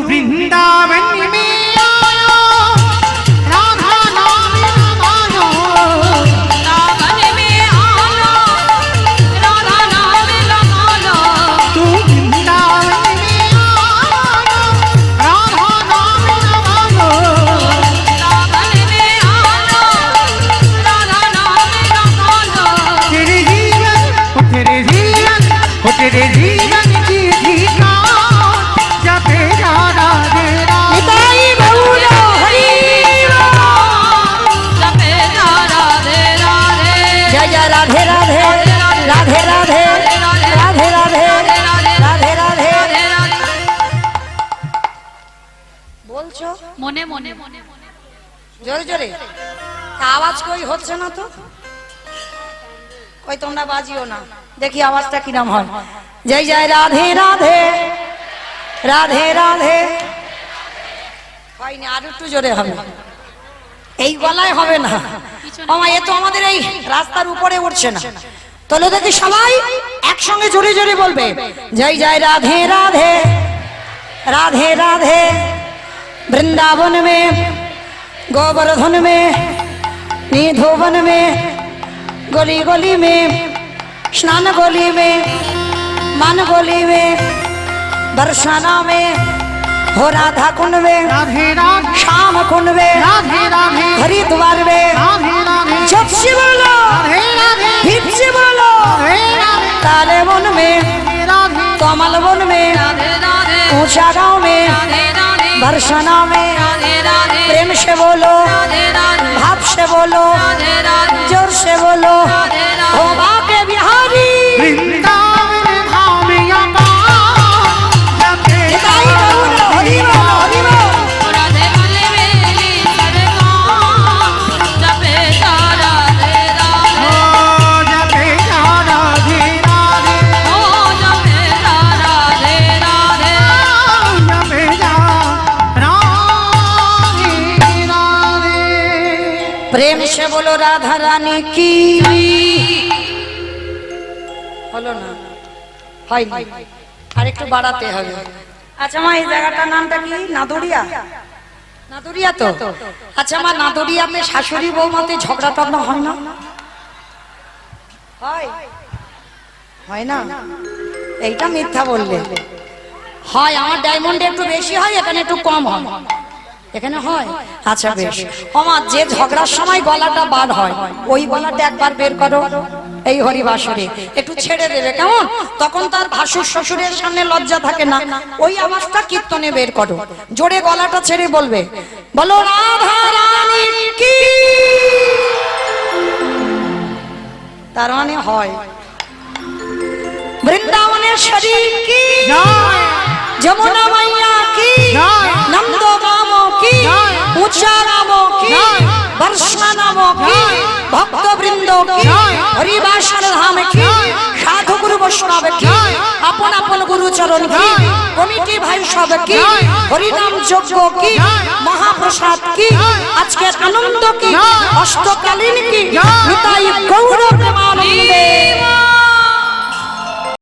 वृंदावन में आयो राधा नाम रमायो वृंदावन में आलो राधा नाम रमालो तू वृंदावन में आयो राधा नाम रमायो वृंदावन में आलो राधा नाम रमालो तेरे जीवन ओ तेरे जीवन ओ तेरे जीवन की ठिकान जपे जा राधे राधे নিতাই গৌর হরি जपे जा राधे राधे জয় জয় রাধে রাধে রাধে রাধে রাধে রাধে রাধে রাধে বলছো মনে মনে মনে জোরে জোরে আওয়াজ কই হচ্ছে না তো কই তোমরা বাজিও না দেখি আওয়াজটা কিরম হয় জয় জয় রাধে রাধে রাধে রাধে হয়নি আর একটু জোরে হবে এই গলায় হবে না মামা এ তো আমাদের এই রাস্তার উপরে উঠছে না তোলো দেখি সবাই একসঙ্গে জোরে জোরে বলবে জয় জয় রাধে রাধে राधे राधे वृंदावन में गोवर्धन में निधोवन में गली गली में स्नान गली में मान गली में बरसाना में हो राधा कुंड में राधे राधे श्याम कुंड में राधे राधे हरिद्वार में राधे राधे जब से बोलो राधे राधे फिर से बोलो राधे राधे काले वन में राधे कमल वन में राधे राधे ऊंचा गांव में राधे राधे बरसाना में राधे राधे प्रेम से बोलो राधे राधे भाव से बोलो राधे राधे जोर से बोलो राधे हो राधे बाके बिहारी वृंदावन धाम अपार जपे निताई गौर हरि बोल हरि बोल राधे वाले मेरी सरकार जपे जा राधे राधे जपे जा राधे राधे ओ जपे जा राधे राधे जपे जा राधे राधे प्रेम से बोलो राधा रानी की হলো না হয়নি আর একটু বাড়াতে হবে আচ্ছা মা এই জায়গাটার নামটা কি নাদুরিয়া নাদুরিয়া তো আচ্ছা মা নাদুরিয়াতে শাশুড়ি বৌমাতে ঝগড়া টগড়া হয় না হয় হয় না এইটা মিথ্যা বললে হয় আমার ডায়মন্ডে একটু বেশি হয় এখানে একটু কম হয় এখানে হয় আচ্ছা বেশ আমার যে ঝগড়ার সময় গলাটা বার হয় ওই গলাটা একবার বের করো এই হরিবাসরে একটু ছেড়ে দেবে কেমন তখন তার ভাসুর শ্বশুরের সামনে লজ্জা থাকে না ওই আওয়াজটা কীর্তনে বের করো জোরে গলাটা ছেড়ে বলবে বলো রাধা রানী কি তার মানে হয় বৃন্দাবনেশ্বরী কি জয় যমুনা মাইয়া কি জয় নন্দগাম কি জয় উঁচা নাম কি জয় বর্ষা নাম কি জয় ভক্তবৃন্দ কি জয় হরিবাসর ধাম কি জয় সাধু গুরু বৈষ্ণব কি জয় আপন আপন গুরুচরণ কি জয় কমিটি ভাই সব কি জয় হরিনাম যজ্ঞ কি জয় মহাপ্রসাদ কি জয় আজকের আনন্দ কি জয় অষ্টকালীন কি জয় নিতাই গৌর প্রেমানন্দে